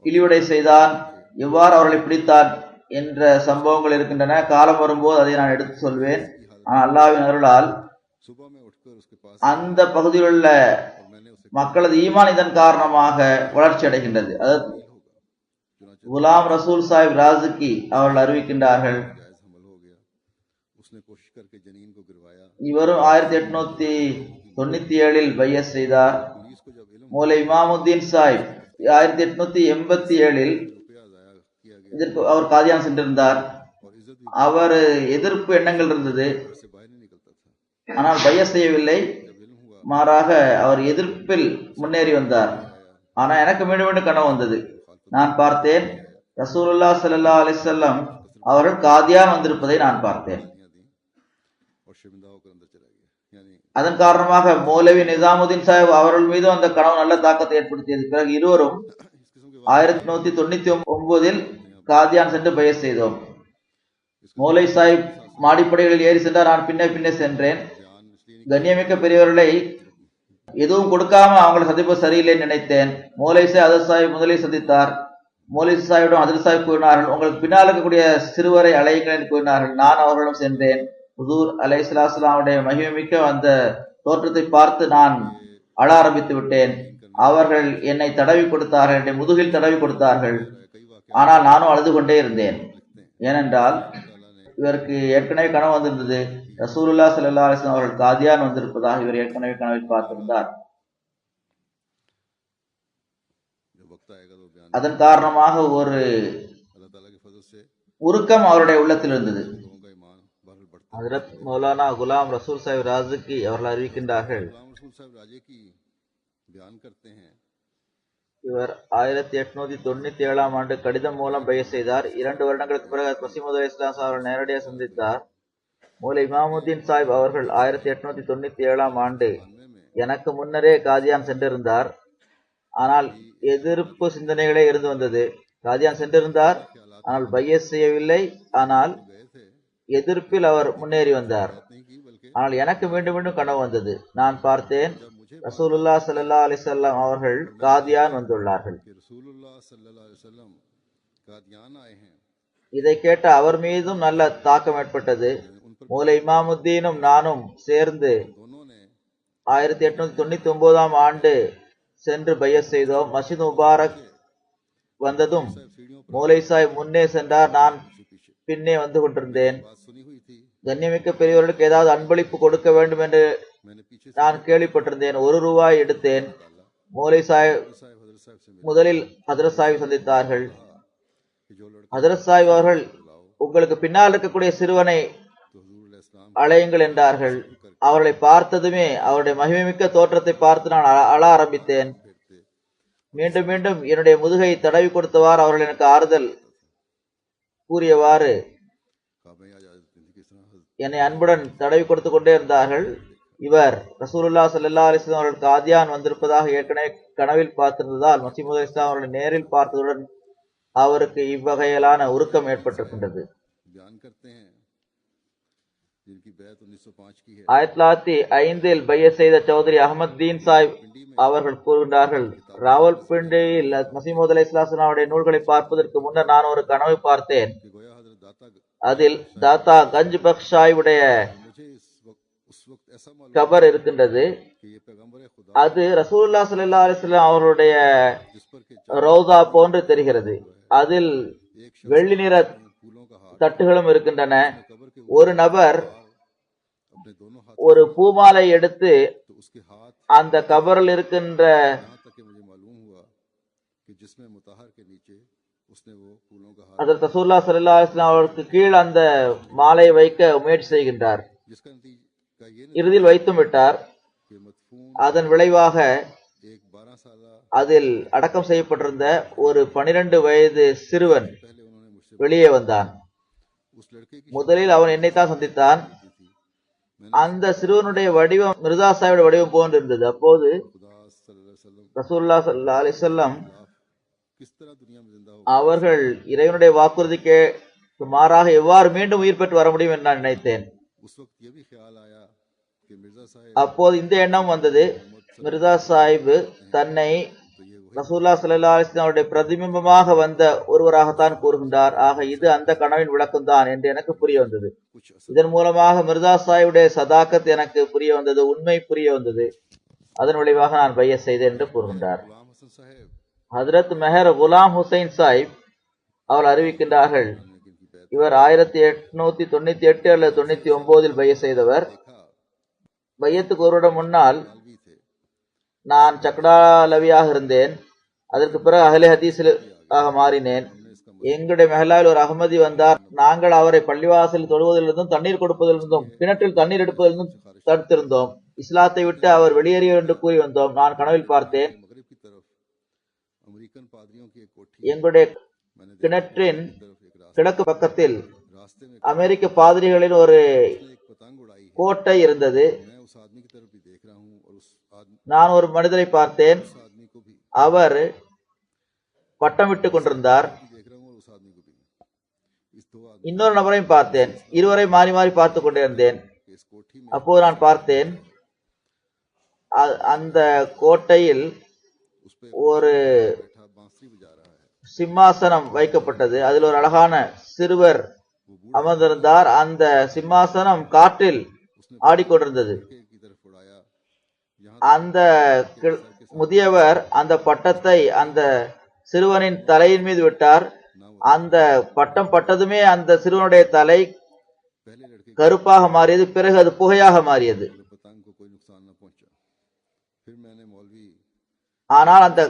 இழிவடை செய்தான், எவ்வாறு அவர்களை பிடித்தான் என்ற சம்பவங்கள் இருக்கின்றன. காலம் வரும்போது அதை நான் எடுத்து சொல்வேன். ஆனால் அல்லாஹ்வின் அருளால் அந்த பகுதியில் உள்ள மக்களது ஈமான் இதன் காரணமாக வளர்ச்சி அடைகின்றது. அதாவது குலாம் ரசூல் சாஹிப் ராசிகி அவர்கள் அறிவிக்கின்றார்கள், இவரும் 1897 பையத் செய்தார். மௌலை இமாமுத்தீன் சாஹிப் 1887 இதற்கு அவர் காதியான் சென்றிருந்தார். அவர் எதிர்ப்பு எண்ணங்கள் இருந்தது, ஆனால் பையத் செய்யவில்லை. மாறாக அவர் எதிர்ப்பில் முன்னேறி வந்தார். ஆனா எனக்கு மீண்டும் மீண்டும் கனவு வந்தது. நான் பார்த்தேன் ரசூலுல்லாஹ் ஸல்லல்லாஹு அலைஹி வஸல்லம் அவர்கள் காதியான் வந்திருப்பதை நான் பார்த்தேன். और शर्मिंदा होकर अंदर चला गया। यानी அதன் காரணமாக மௌலவி நிசாமுதீன் சாஹிப் அவர்கள் மீதும் அந்த கனவு நல்ல தாக்கத்தை ஏற்படுத்தியது. பிறகு இருவரும் इस किस्म के 1899 காதியான் சென்று பையத் செய்தோம். மௌலை சாஹிப் மாடிப்படைகளில் ஏறி சென்றார். நான் பின்னே பின்னே சென்றேன். கண்ணியமிக்க பெரியவர்களை எதுவும் கொடுக்காம அவங்களை சந்திப்பது சரியில்லை நினைத்தேன். மௌலை சாஹிப் ஹஜ்ரத் சாஹிப் முதலில் சந்தித்தார். மௌலை சாஹிபிடம் ஹஜ்ரத் சாஹிப் கூறினார்கள், உங்களுக்கு பின்னால் இருக்கக்கூடிய சிறுவரை அழையுங்கள் என்று கூறினார்கள். நான் அவர்களிடம் சென்றேன். ஹுசூர் அலைஹிஸ்ஸலாமுடைய மகிமைமிக்க அந்த தோற்றத்தை பார்த்து நான் அழ ஆரம்பித்து விட்டேன். அவர்கள் என்னை தடவி கொடுத்தார்கள், என்னை முதுகில் தடவி கொடுத்தார்கள். ஆனால் நானும் அழுது கொண்டே இருந்தேன். ஏனென்றால் இவருக்கு ஏற்கனவே கனவு வந்திருந்தது. ரசூலுல்லாஹ் ஸல்லல்லாஹு அலைஹி வஸல்லம் அவர்கள் காதியான் வந்திருப்பதாக இவர் ஏற்கனவே கனவில் பார்த்திருந்தார். जब वक्त आएगा तो बयान அதன் காரணமாக ஒரு अल्लाह ताला के फजल से உருக்கம் அவருடைய உள்ளத்தில் இருந்தது. लोगों का ईमान बहरहाल बढ़ता है। ஹஜ்ரத் மௌலானா குலாம் ரசூல் சாஹிப் ராஸிகி அவர்கள் அறிவிக்கின்றார்கள், गुलाम रसूल साहब राजे की बयान करते हैं இவர் 1897ஆம் ஆண்டு கடிதம் மூலம் பையத் செய்தார். 2 வருடங்களுக்கு பிறகு மசீமது இஸ்லாம் அவர்கள் நேரடியாக சந்தித்தார். மௌலை இமாமுத்தீன் சாஹிப் அவர்கள் 1897ஆம் ஆண்டு எனக்கு முன்னரே காதியான் சென்றிருந்தார். ஆனால் எதிர்ப்பு சிந்தனைகளே இருந்து வந்தது. காதியான் சென்றிருந்தார், ஆனால் பையத் செய்யவில்லை. ஆனால் எதிர்ப்பில் அவர் முன்னேறி வந்தார். नहीं की बल्कि ஆனால் எனக்கு மீண்டும் மீண்டும் கனவு வந்தது. நான் பார்த்தேன் ரசூலுல்லாஹ் ஸல்லல்லாஹு அலைஹி வஸல்லம் அவர்கள் காதியான் வந்துள்ளார்கள். कि रसूलुल्लाह सल्लल्लाहु अलैहि वसल्लम कादियान आए हैं। இதை கேட்ட அவர் மீதும் நல்ல தாக்கம் ஏற்பட்டது. மௌலை இமாமுத்தீனும் நானும் சேர்ந்து दोनों ने 1899ஆம் ஆண்டு சென்று பையத் செய்தோம். மஸ்ஜித் முபாரக் வந்ததும் सीढ़ियों மௌலை சாஹிப் முன்னே சென்றார். நான் पीछे பின்னே வந்து கொண்டிருந்தேன். बात सुनी हुई थी, கண்ணியமிக்க பெரியவர்களுக்கு ஏதாவது அன்பளிப்பு கொடுக்க வேண்டும் என்று मैंने पीछे से நான் கேள்விப்பட்டிருந்தேன். ₹1 எடுத்தேன். மௌலை சாஹிப் साहब हजरत साहब से मिला முதலில் ஹஜ்ரத் சாஹிப் சந்தித்தார்கள். कि जो लड़का ஹஜ்ரத் சாஹிப் அவர்கள் உங்களுக்கு பின்னால் இருக்கக்கூடிய சிறுவனை तो हुजूर इस्लाम அழையுங்கள் என்றார்கள். அவர்களை பார்த்ததுமே அவருடைய மகிமைமிக்க தோற்றத்தை பார்த்து நான் அழ ஆரம்பித்தேன். फिरते மீண்டும் மீண்டும் என்னுடைய முதுகை தடவி கொடுத்தவாறு அவர்கள் எனக்கு ஆறுதல் கூறியவாறு काबे आ जाते थे किस तरह हजरत என்னை அன்புடன் தடவி கொடுத்து கொண்டே இருந்தார்கள். இவர் ரசூலுல்லாஹ் ஸல்லல்லாஹு அலைஹி வஸல்லம் அவர்கள் காதியான் வந்திருப்பதாக ஏற்கனவே கனவில் பார்த்திருந்ததால் மசீமுத் இஸ்லாம் அவர்களை நேரில் பார்த்ததுடன் அவருக்கு இவ்வகையிலான உருக்கம் ஏற்பட்டிருக்கின்றது. बयान करते हैं जिनकी बैत 1905 की है। 1905 பையத் செய்த சௌதரி அஹமத் தீன் சாஹிப் அவர்கள் கூறுகின்றார்கள், ராவல்பிண்டியில் மசீமுத் அலைஹிஸ்ஸலாமுடைய நூல்களை பார்ப்பதற்கு முன்னர் நான் ஒரு கனவை பார்த்தேன். कि गोया हजरत दाता அதில் தாத்தா கஞ்ச் பக்ஷ் சாஹிபுடைய मुझे उस वक्त ऐसा मालूम கபர் இருக்கின்றது. कि ये पैगंबर खुदा அது ரசூலுல்லாஹ் ஸல்லல்லாஹு அலைஹி வஸல்லம் அவருடைய जिस पर के ரோசா போன்று தெரிகிறது. அதில் एक வெள்ளி நிற फूलों का हार தட்டுகளும் இருக்கின்றன. कब्र के ஒரு நபர் अपने दोनों हाथ ஒரு பூமாலை எடுத்து तो उसके हाथ அந்த கபரில் இருக்கின்ற यहाँ तक कि मुझे मालूम हुआ कि जिसमें मुताहर के नीचे उसने वो फूलों का हार ஹஜ்ரத் ரசூலுல்லாஹ் ஸல்லல்லாஹு அலைஹி வஸல்லம் அவருக்கு கீழ் அந்த மாலை வைக்க முயற்சி செய்கின்றார். जिसका नतीजा ये இறுதியில் வைத்தும் விட்டார். कि मदफून அதன் விளைவாக एक 12 साल அதில் அடக்கம் செய்யப்பட்டிருந்த ஒரு 12 வயது சிறுவன் पहले उन्होंने मुझसे வெளியே வந்தான். उस लड़के की முதலில் அவன் என்னைத்தான் சந்தித்தான். की थी। அந்த சிறுவனுடைய வடிவம் மிர்சா சாஹிபுடைய வடிவம் போன்று இருந்தது. அப்போது खुदा सल्लल्लाहु अलैहि वसल्लम ரசூலுல்லாஹ் ஸல்லல்லாஹு அலைஹி வஸல்லம் किस तरह दुनिया में जिंदा हो அவர்கள் இறைவனுடைய வாக்குறுதிக்கு மாறாக எவ்வாறு மீண்டும் உயிர் பெற்று வர முடியும் என்று நான் நினைத்தேன். उस वक्त ये भी ख्याल आया कि मिर्जा साहब அப்போது இந்த எண்ணம் வந்தது, மிர்சா சாஹிப் தன்னை तो ये वही ரசூலுல்லாஹ் ஸல்லல்லாஹு அலைஹி வஸல்லம் அவருடைய பிரதிபிம்பமாக வந்த ஒருவராகத்தான் கூறுகின்றார். ஆக இது அந்த கனவின் விளக்கம்தான் என்று எனக்கு புரிய வந்தது. कुछ असर இதன் மூலமாக மிர்சா சாஹிபுடைய சதாக்கத் எனக்கு புரிய வந்தது, உண்மை புரிய வந்தது. அதன் விளைவாக நான் பையத் செய்தேன் என்று கூறுகின்றார். गुलाम हसन साहब ஹஜ்ரத் மெஹர் குலாம் ஹுசைன் சாஹிப் அவர் அறிவிக்கின்றார்கள், ने जिनकी बैत இவர் 1898 அல்லது 99 பையத் செய்தவர். देखा பையத்துக்கு ஒரு வருடம் முன்னால் भी थे நான் சக்டாலவியாக இருந்தேன். அதற்கு பிறகு அஹ்லே ஹதீஸில் ஆக மாறினேன். எங்களுடைய மெஹலாவில் ஒரு அகமதி வந்தார். நாங்கள் அவரை பள்ளிவாசலில் தொழுவதிலிருந்தும் தண்ணீர் கொடுப்பதிலிருந்தும் கிணற்றில் தண்ணீர் எடுப்பதிலிருந்தும் தடுத்திருந்தோம். இஸ்லாத்தை விட்டு அவர் வெளியேறிய என்று கூறி வந்தோம். நான் கனவில் பார்த்தேன் मगरिब की तरफ अमेरिकन पादरियों की एक कोठी எங்களுடைய मैंने देखी கிணற்றின் की तरफ एक रास्ते கிழக்கு பக்கத்தில் रास्ते में அமெரிக்க பாதிரிகளின் ஒரு उसने एक पतंग उड़ाई है। கோட்டை இருந்தது. मैं उस आदमी की तरफ भी देख रहा हूँ और उस நான் ஒரு மனிதரை பார்த்தேன். आदमी को भी அவர் பட்டமிட்டு கொண்டிருந்தார். देख रहा हूँ और उस आदमी को भी इस दो आदमी இன்னொரு நபரையும் பார்த்தேன். இருவரை மாறி மாறி பார்த்து கொண்டிருந்தேன். के इस कोठी में அப்போது நான் பார்த்தேன் அந்த கோட்டையில் उस पे ஒரு बैठा बांसुरी बजा रहा है। சிம்மாசனம் வைக்கப்பட்டது. அதில் ஒரு அழகான சிறுவர் அமர்ந்திருந்தார். அந்த சிம்மாசனம் காற்றில் ஆடிக்கொண்டிருந்தது. की तरफ उड़ाया यहाँ அந்த முதியவர் அந்த பட்டத்தை அந்த சிறுவனின் தலையின் மீது விட்டார். அந்த பட்டம் பட்டதுமே அந்த சிறுவனுடைய தலை पहले लड़के கருப்பாக மாறியது. பிறகு அது புகையாக மாறியது. के पतंग को कोई नुकसान न पहुंचा। फिर मैंने मौलवी ஆனால் அந்த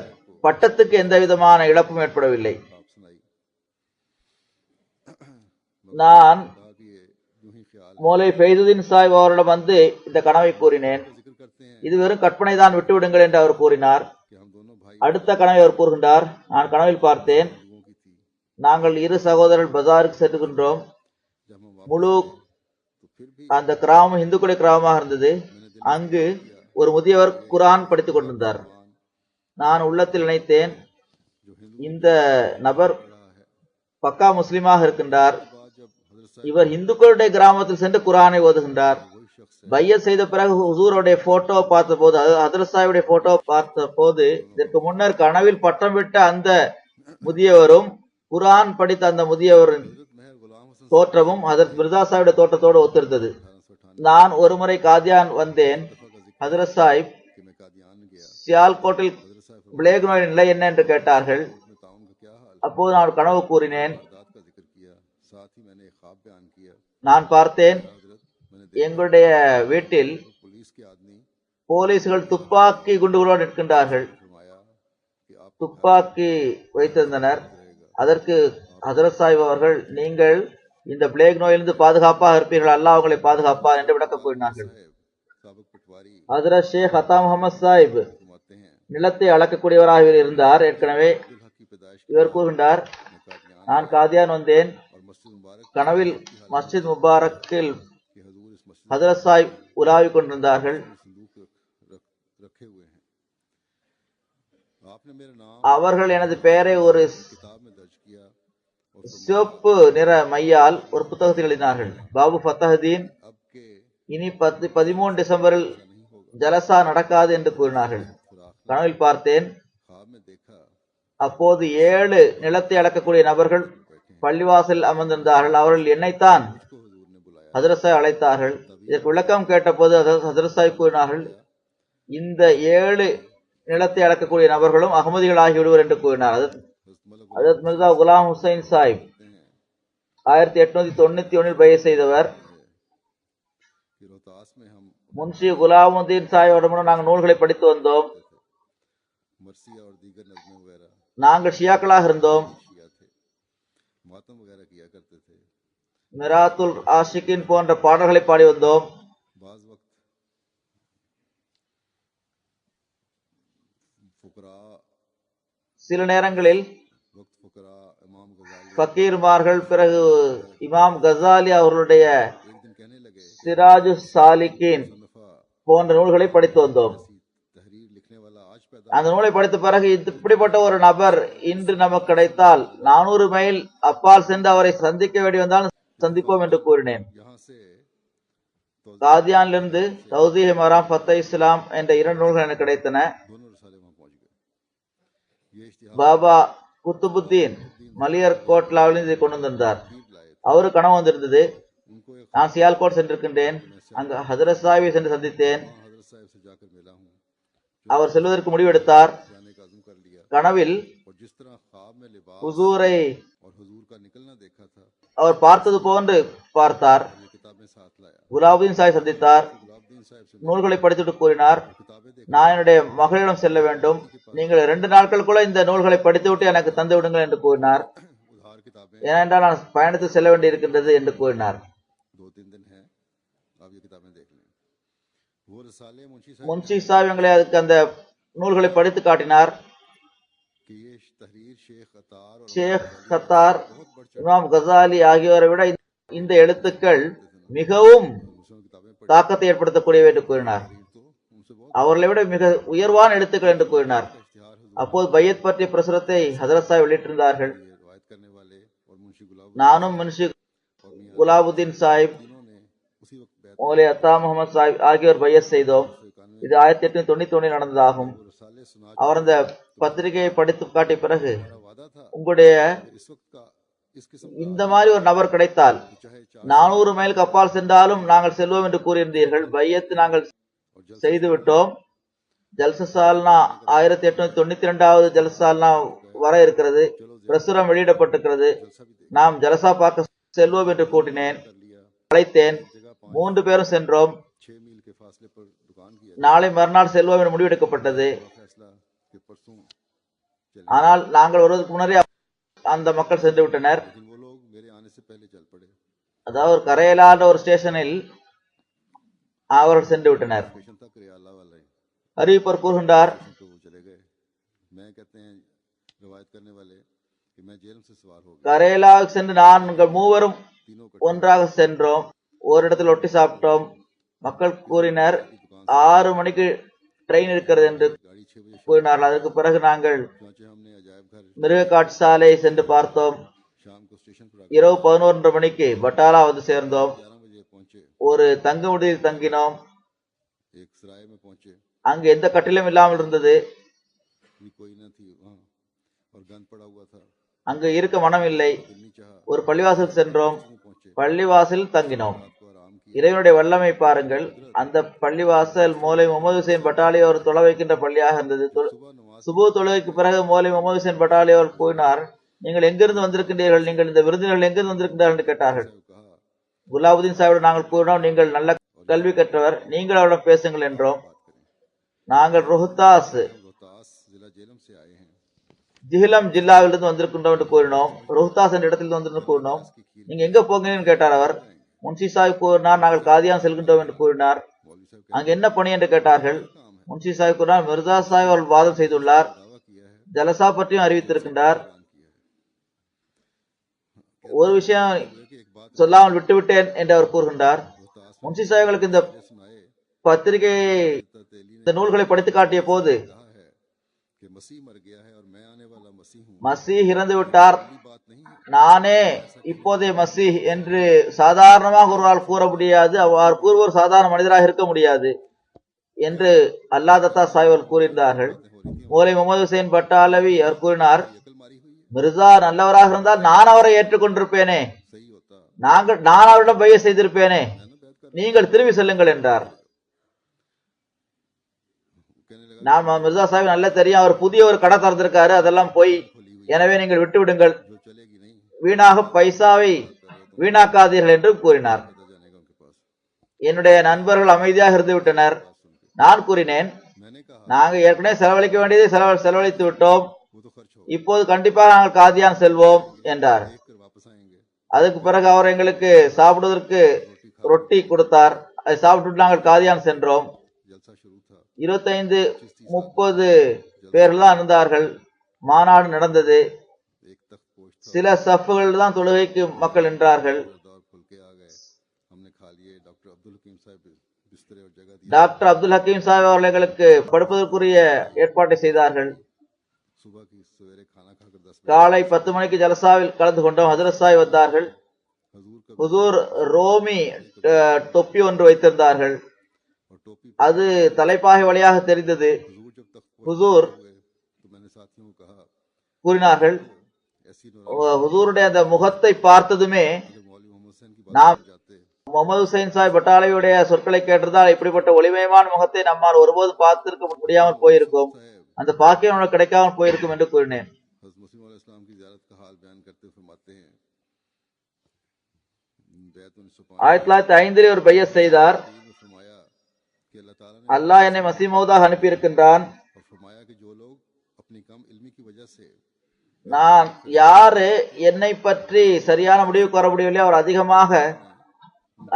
பட்டத்துக்கு எந்த விதமான இழப்பும் ஏற்படவில்லை. आप सुनाई நான் कहा कि ये यूं ही ख्याल மௌலை ஃபைதுதீன் சாஹிப் அவரிடம் வந்து இந்த கனவை கூறினேன். जिक्र करते हैं இது வெறும் கற்பனை தான், விட்டுவிடுங்கள் என்று அவர் கூறினார். कि हम दोनों भाई அடுத்த கனவை அவர் கூறுகின்றார், நான் கனவில் பார்த்தேன், लोगों की थी। நாங்கள் இரு சகோதரர்கள் பஜாருக்கு செல்கின்றோம். जब हम முழு तो फिर भी அந்த கிராமம் இந்துக்களுடைய கிராமமாக இருந்தது. அங்கு ஒரு முதியவர் குர்ஆன் படித்துக் கொண்டிருந்தார். நான் உள்ளத்தில் நினைத்தேன், जो हिंदू இந்த நபர் रहा है பக்கா முஸ்லிமாக இருக்கின்றார். बाद जब हजरत இவர் இந்துக்களுடைய கிராமத்தில் சென்று குர்ஆனை ஓதுகின்றார். वही शख्स है பையத் செய்த பிறகு ஹுசூருடைய போட்டோ பார்த்த போது, ஹதரத் சாஹிபுடைய போட்டோ பார்த்த போது, இதற்கு முன்னர் கனவில் பட்டம் விட்ட அந்த முதியவரும் குர்ஆன் படித்த அந்த முதியவரின் हजरत मेहर गुलाम हसन தோற்றமும் ஹதரத் மிர்சா சாஹிபுடைய தோற்றத்தோடு ஒத்திருந்தது. 1898 நான் ஒருமுறை காதியான் வந்தேன். दफा का जिक्र ஹதரத் சாஹிப் कि मैं कादियान गया। சியால்கோட்டில் हजरत साहब பிளேக் நோயின் நிலை என்ன என்று கேட்டார்கள். में ताउन का क्या हाल அப்போது நான் ஒரு கனவு கூறினேன். वारदात का जिक्र किया। साथ ही मैंने एक ख्वाब बयान किया। நான் பார்த்தேன், हजरत मैंने எங்களுடைய வீட்டில் देखा पुलिस के आदमी போலீஸ்கள் துப்பாக்கி குண்டுகளோடு நிற்கின்றார்கள். फरमाया कि आप துப்பாக்கி வைத்திருந்தனர். அதற்கு ஹதரத் சாஹிப் அவர்கள், நீங்கள் இந்த பிளேக் நோயிலிருந்து பாதுகாப்பாக இருப்பீர்கள், அல்லாஹ் உங்களை பாதுகாப்பார் என்று விளக்கம் கூறினார்கள். साबिक पटवारी ஹதரத் ஷேக் அத்தா முகமது சாஹிப் फरमाते हैं நிலத்தை அளக்கக்கூடியவராக இவர் இருந்தார். ஏற்கனவே अब्दुल हक की पैदाइश இவர் கூறுகின்றார், में कादियान நான் காதியான் வந்தேன். और मस्जिद मुबारक கனவில் மஸ்ஜித் முபாரக்கில் के हजूर इस मस्जिद ஹதரத் சாஹிப் உலாவிக் கொண்டிருந்தார்கள். में संदूक रखे हुए हैं। आपने मेरा नाम அவர்கள் எனது பெயரை ஒரு किताब में दर्ज किया और சிவப்பு நிற மையால் ஒரு புத்தகத்தில் எழுதினார்கள். பாபு ஃபத்தஹுதீன் अब के இனி 13 டிசம்பரில் नहीं होगा। ஜலசா நடக்காது என்று கூறினார்கள். खुराक கனவில் பார்த்தேன். ख्वाब में देखा அப்போது 7 நிலத்தை அளக்கக்கூடிய நபர்கள் பள்ளிவாசல் அமர்ந்திருந்தார்கள். அவர்கள் என்னைத்தான் को हजूर ने बुलाया। ஹதரத் சாஹிப் அழைத்தார்கள். இதற்கு விளக்கம் கேட்டபோது ஹதரத் சாஹிப் கூறினார்கள், இந்த 7 நிலத்தை அளக்கக்கூடிய நபர்களும் அகமதிகள் ஆகிவிடுவர் என்று கூறினார். हजरत मलक ஹதரத் மிர்சா குலாம் ஹுசைன் சாஹிப் हैं 1891 பைய செய்தவர். कि रोहतास में हम முன்ஷி குலாமுதீன் சாஹிபிடம் நாங்கள் நூல்களை படித்து வந்தோம். मरसिया और दीगर नज़में वगैरह நாங்கள் ஷியாக்களாக இருந்தோம். शिया थे, मातम वगैरह किया करते थे। மிராத்துல் ஆஷிகின் போன்ற பாடல்களை பாடி வந்தோம். बाज वक्त फुकरा சில நேரங்களில் वक्त फुकरा इमाम गजाली ஃபக்கீர்மார்கள், பிறகு இமாம் கசாலி அவர்களுடைய एक दिन कहने लगे சிராஜு சாலிகின் नफा போன்ற நூல்களை படித்து வந்தோம். ऐसी तहरीर लिखने वाला आज पैदा அந்த நூலை படித்த பிறகு இப்படிப்பட்ட ஒரு நபர் இன்று நமக்கு கிடைத்தால் 400 மைல் அப்பால் சென்று அவரை சந்திக்க வேண்டி வந்தால் சந்திப்போம் என்று கூறினேன். यहाँ से तो காதியானிலிருந்து தௌசீஹ் மராம் ஃபத்த இஸ்லாம் என்ற 2 நூல்கள் எனக்கு கிடைத்தன. दोनों रसाले वहां पहुंच गए। ये इश्तिहार பாபா குத்துபுத்தீன் மலியர் கோட்லாவிலிருந்து இதை கொண்டு வந்திருந்தார். लाए थे। அவரு கனவு வந்திருந்தது. उनको एक நான் சியால்கோட் சென்றிருக்கின்றேன். அங்கு ஹதரத் சாஹிபை சென்று சந்தித்தேன். वहाँ हजरत साहब से जाकर मिला हूँ। அவர் செல்வதற்கு முடிவெடுத்தார். जाने का अज़्म कर लिया கனவில் और जिस तरह ख्वाब में लिबास ஹுசூரை और हुजूर का निकलना देखा था, அவர் பார்த்தது போன்று பார்த்தார். ये किताबें साथ लाया। குலாபுதீன் சாஹிப் சந்தித்தார். गुलाबुद्दीन साहब से நூல்களை படித்துட்டு கூறினார், किताबें देख நான் என்னுடைய மகளிடம் செல்ல வேண்டும். நீங்கள் 2 நாட்களுக்குள்ள இந்த நூல்களை படித்துவிட்டு எனக்கு தந்து விடுங்கள் என்று கூறினார். उधार किताबें ஏனென்றால் நான் பயணத்தில் செல்ல வேண்டி இருக்கின்றது என்று கூறினார். 2-3 दिन हैं, आप ये किताबें देख लें। वो रसाले मुंशी साहब முன்ஷி சாஹிப் எங்களை அதுக்கு அந்த நூல்களை படித்து காட்டினார். कि ये तहरीर शेख अतार और ஷேக் கத்தார், बहुत बढ़ चढ़ இமாம் கசாலி ஆகியோரை விட இந்த எழுத்துக்கள் மிகவும் मुस्लिम किताबें पढ़ी தாக்கத்தை ஏற்படுத்தக்கூடியவை என்று கூறினார். तहरीर तो उनसे बहुत அவர்களை விட மிக உயர்வான எழுத்துக்கள் என்று கூறினார். इश्तिहार हुजूर அப்போது பையத் பற்றிய பிரசுரத்தை ஹதரத் சாஹிப் வெளியிட்டிருந்தார்கள். ये रिवायत करने वाले और मुंशी गुलाब நானும் முன்ஷி और मियां குலாபுதீன் சாஹிப், तीनों ने उसी वक्त बैत மௌலே அத்தா முகமது சாஹிப் ஆகியோர் பையத் செய்தோம். 1991 இது 1891 நடந்ததாகும். वो रसाले सुना அவர் அந்த பத்திரிகையை படித்து காட்டிய பிறகு, हमारा वादा था உங்களுடைய कि इस वक्त का इस किस्म இந்த மாதிரி ஒரு நபர் கிடைத்தால் की चाहे 400 மைலுக்கு அப்பால் சென்றாலும் நாங்கள் செல்வோம் என்று கூறியிருந்தீர்கள். பையத்து நாங்கள் और जल्द செய்து விட்டோம். ஜல்சால்னா 1892வது ஜல்சால்னா வர இருக்கிறது. பிரசுரம் வெளியிடப்பட்டிருக்கிறது. जलसा भी देख நாம் ஜலசா பார்க்க செல்வோம் என்று கூட்டினேன், कर लिया அழைத்தேன். जगह 3 பேரும் சென்றோம். 6 मील के फासले पर दुकान की है நாளை மறுநாள் செல்வோம் என்று முடிவெடுக்கப்பட்டது. हुआ फैसला कि परसों चले ஆனால் நாங்கள் வருவதற்கு முன்னரே அந்த மக்கள் சென்று விட்டனர். लेकिन वो लोग मेरे आने से पहले चल पड़े அதாவது கரையலான்ற ஒரு ஸ்டேஷனில் அவர்கள் சென்று விட்டனர். स्टेशन तक रियाला वाले அறிவிப்பர் கூறுகின்றார், स्टेशन पे वो चले गए मैं कहते हैं रिवायत करने वाले कि मैं जेल से सवार हो गया கரையலாவுக்கு சென்று நாங்கள் மூவரும் तीनों कट्टे ஒன்றாக சென்றோம். ஒரு இடத்தில் ஒட்டி சாப்பிட்டோம். மக்கள் கூறினர் 6 மணிக்கு ட்ரெயின் இருக்கிறது என்று गाड़ी 6 बजे கூறினார்கள். அதற்கு பிறகு நாங்கள் पहुंचे हमने अजायब घर மிருக காட்சி சாலை சென்று பார்த்தோம். शाम को स्टेशन पर இரவு 11:30 மணிக்கு பட்டாலா வந்து சேர்ந்தோம். 11 बजे पहुंचे ஒரு தங்கு விடுதியில் தங்கினோம். एक सराय में पहुंचे அங்கு எந்த கட்டிலும் இல்லாமல் இருந்தது. भी कोई न थी वहाँ और गंद पड़ा हुआ था அங்கு இருக்க மனம் இல்லை. दिल नहीं चाहा ஒரு பள்ளிவாசலுக்கு சென்றோம். नहीं पहुंचे பள்ளிவாசலில் தங்கினோம். रात को आराम किया இறைவனுடைய வல்லமை பாருங்கள். அந்த பள்ளிவாசல் மௌலை முகமது ஹுசைன் பட்டாலி அவர் தொழ வைக்கின்ற பள்ளியாக இருந்தது. सुबह नमाज சுபு தொழுகைக்கு பிறகு மௌலை முகமது ஹுசைன் பட்டாலி அவர் கூறினார், நீங்கள் எங்கிருந்து வந்திருக்கின்றீர்கள், நீங்கள் இந்த விருந்தினர்கள் எங்கிருந்து வந்திருக்கின்றார்கள் என்று கேட்டார்கள். से कहा குலாபுதீன் சாஹிப் நாங்கள் கூறினோம், நீங்கள் நல்ல கல்வி கற்றவர், நீங்கள் அவரிடம் பேசுங்கள் என்றோம். बात करें நாங்கள் ரோஹ்தாஸ் रोहतास जिला जेलम से आए हैं ஜிஹிலம் ஜில்லாவிலிருந்து வந்திருக்கின்றோம் என்று கூறினோம். ரோஹ்தாஸ் என்ற இடத்தில் வந்து கூறினோம். நீங்க எங்க போகிறீங்கன்னு கேட்டார் அவர். முன்ஷி சாஹிப் கூறினார், நாங்கள் காதியான் செல்கின்றோம் என்று கூறினார். मौलवी साहब அங்கு என்ன பணி என்று கேட்டார்கள். काम है முன்ஷி சாஹிப் கூறினார், மிர்சா சாஹிப் அவர்கள் வாதம் செய்துள்ளார், दावा किया है ஜலசா பற்றியும் அறிவித்திருக்கின்றார். ऐलान किया है ஒரு விஷயம் बोले कि एक बात சொல்லாமல் விட்டுவிட்டேன் என்று அவர் கூறுகின்றார். रोहतास முன்ஷி சாஹிப்களுக்கு இந்த ने सुनाए பத்திரிகையை तेली ने இந்த நூல்களை படித்து காட்டிய போது, कहा है कि मसीह मर गया है और मैं आने वाला मसीह हूँ மசீஹ் இறந்து விட்டார், पहली बात नहीं है நானே இப்போதைய மசீஹ் என்று சாதாரணமாக ஒருவரால் கூற முடியாது. அவர் கூறுவோர் சாதாரண மனிதராக இருக்க முடியாது என்று அல்லாஹ் தத்தா சாஹிப் கூறியிருந்தார்கள். हो रही थी மௌலை முகமது ஹுசைன் பட்டாலவி அவர் கூறினார், अकल मारी हुई है மிர்சா நல்லவராக இருந்தால் நான் அவரை ஏற்றுக்கொண்டிருப்பேனே, सही होता நான் அவரிடம் பைய செய்திருப்பேனே, मैं ना बैत कर நீங்கள் திரும்பி செல்லுங்கள் என்றார். कहने लगा நான் மிர்சா சாஹிப் நல்ல தெரியும், அவர் புதிய ஒரு கடை திறந்திருக்காரு, அதெல்லாம் போய், खोली हुई எனவே நீங்கள் விட்டு விடுங்கள், जो चलेगी नहीं வீணாக பைசாவை வீணாக்காதீர்கள் என்று கூறினார். पता जानेगा उनके पास என்னுடைய நண்பர்கள் அமைதியாக இருந்து விட்டனர். बात सुन के நான் கூறினேன், मैंने कहा நாங்க ஏற்கனவே செலவழிக்க வேண்டியதை செலவழித்து விட்டோம், वो तो खर्च हो இப்போது கண்டிப்பாக நாங்கள் காதியான் செல்வோம் என்றார். देख कर वापस आएंगे அதுக்கு பிறகு அவர் எங்களுக்கு சாப்பிடுவதற்கு ரொட்டி கொடுத்தார். அதை சாப்பிட்டு நாங்கள் காதியான் சென்றோம். जलसा शुरू था 25-30 பேர்கள் தான் இருந்தார்கள். மாநாடு நடந்தது. एक तख्त पोश था சில சஃப்புகள் தான் தொழுகைக்கு மக்கள் நின்றார்கள். दौर खुल के आ गए हमने खा लिए डॉक्टर अब्दुल हकीम साहब बिस्तरे और जगह दिए டாக்டர் அப்துல் ஹக்கீம் சாஹிப் அவர்கள் எங்களுக்கு படுப்பதற்குரிய ஏற்பாட்டை செய்தார்கள். सुबह की सवेरे खाना खाकर 10 बजे காலை 10 மணிக்கு ஜலசாவில் கலந்து கொண்டோம். ஹஜரத் சாஹிப் வந்தார்கள். हजूर का ஹுசூர் ரோமி தொப்பி ஒன்று வைத்திருந்தார்கள். और टोपी அது தலைப்பாகை வழியாக தெரிந்தது. हजूर जब तक हुजूर हुए तो मैंने साथियों को कहा கூறினார்கள், ऐसी नौरानी ஹுசூருடைய அந்த முகத்தை பார்த்ததுமே अगर मौलवी मोहम्मद हुसैन की नाम- बात कर जाते முகமது ஹுசைன் சாஹிப் பட்டாளவியுடைய சொற்களை கேட்டிருந்தால் இப்படிப்பட்ட ஒளிமயமான முகத்தை நம்மால் ஒருபோது பார்த்திருக்க முடியாமல் போயிருக்கும், साहब அந்த பாக்கியம் நமக்கு கிடைக்காமல் போயிருக்கும் என்று கூறினேன். हज़रत मसीह मौला इस्लाम की ज़ियारत का हाल बयान करते हुए फरमाते हैं बैत 1905 1905 ஒரு பையத் செய்தார். में फरमाया कि अल्लाह ताला ने அல்லாஹ் என்னை மசீமௌதாக அனுப்பியிருக்கின்றான். और फरमाया कि जो लोग अपनी कम इल्मी की वजह से நான் யாரு என்னை பற்றி சரியான முடிவுக்கு வர முடியவில்லை, அவர் அதிகமாக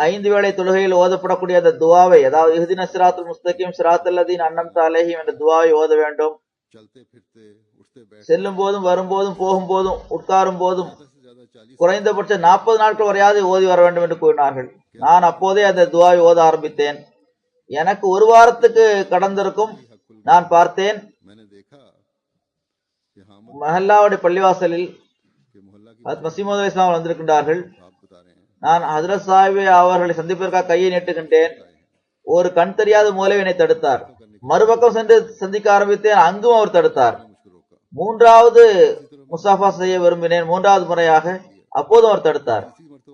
5 வேளை தொழுகையில் ஓதப்படக்கூடிய அந்த துவாவை, அதாவது இஹ்தின சிராத்துல் முஸ்தகீம் சிராத்துல் லதீன் அன்அம்த அலைஹிம் என்ற துவாவை ஓத வேண்டும். चलते फिरते उठते उठते बैठते செல்லும் போதும் வரும்போதும் போகும்போதும் உட்காரும் போதும் से ज्यादा 40 குறைந்தபட்சம் 40 நாட்கள் வரையாவது ஓதி வர வேண்டும் என்று கூறினார்கள். நான் அப்போதே அந்த துவாவை ஓத ஆரம்பித்தேன். எனக்கு ஒரு வாரத்துக்கு கடந்திருக்கும். நான் பார்த்தேன், मैंने देखा कि हामिद மஹல்லாவுடைய பள்ளிவாசலில் के मोहल्ला की ஹஜ்ரத் மசீமது இஸ்லாம் வந்திருக்கின்றார்கள். आप बता रहे हैं நான் ஹஜ்ரத் சாஹிபை அவர்களை சந்திப்பதற்காக கையை நீட்டுகின்றேன். ஒரு கண் தெரியாத மூலவி என்னை தடுத்தார். மறுபக்கம் சென்று சந்திக்க ஆரம்பித்தேன். அங்கும் அவர் தடுத்தார். मुझको रोका மூன்றாவது முசாஃபா செய்ய விரும்பினேன், மூன்றாவது முறையாக. அப்போதும் அவர் தடுத்தார்.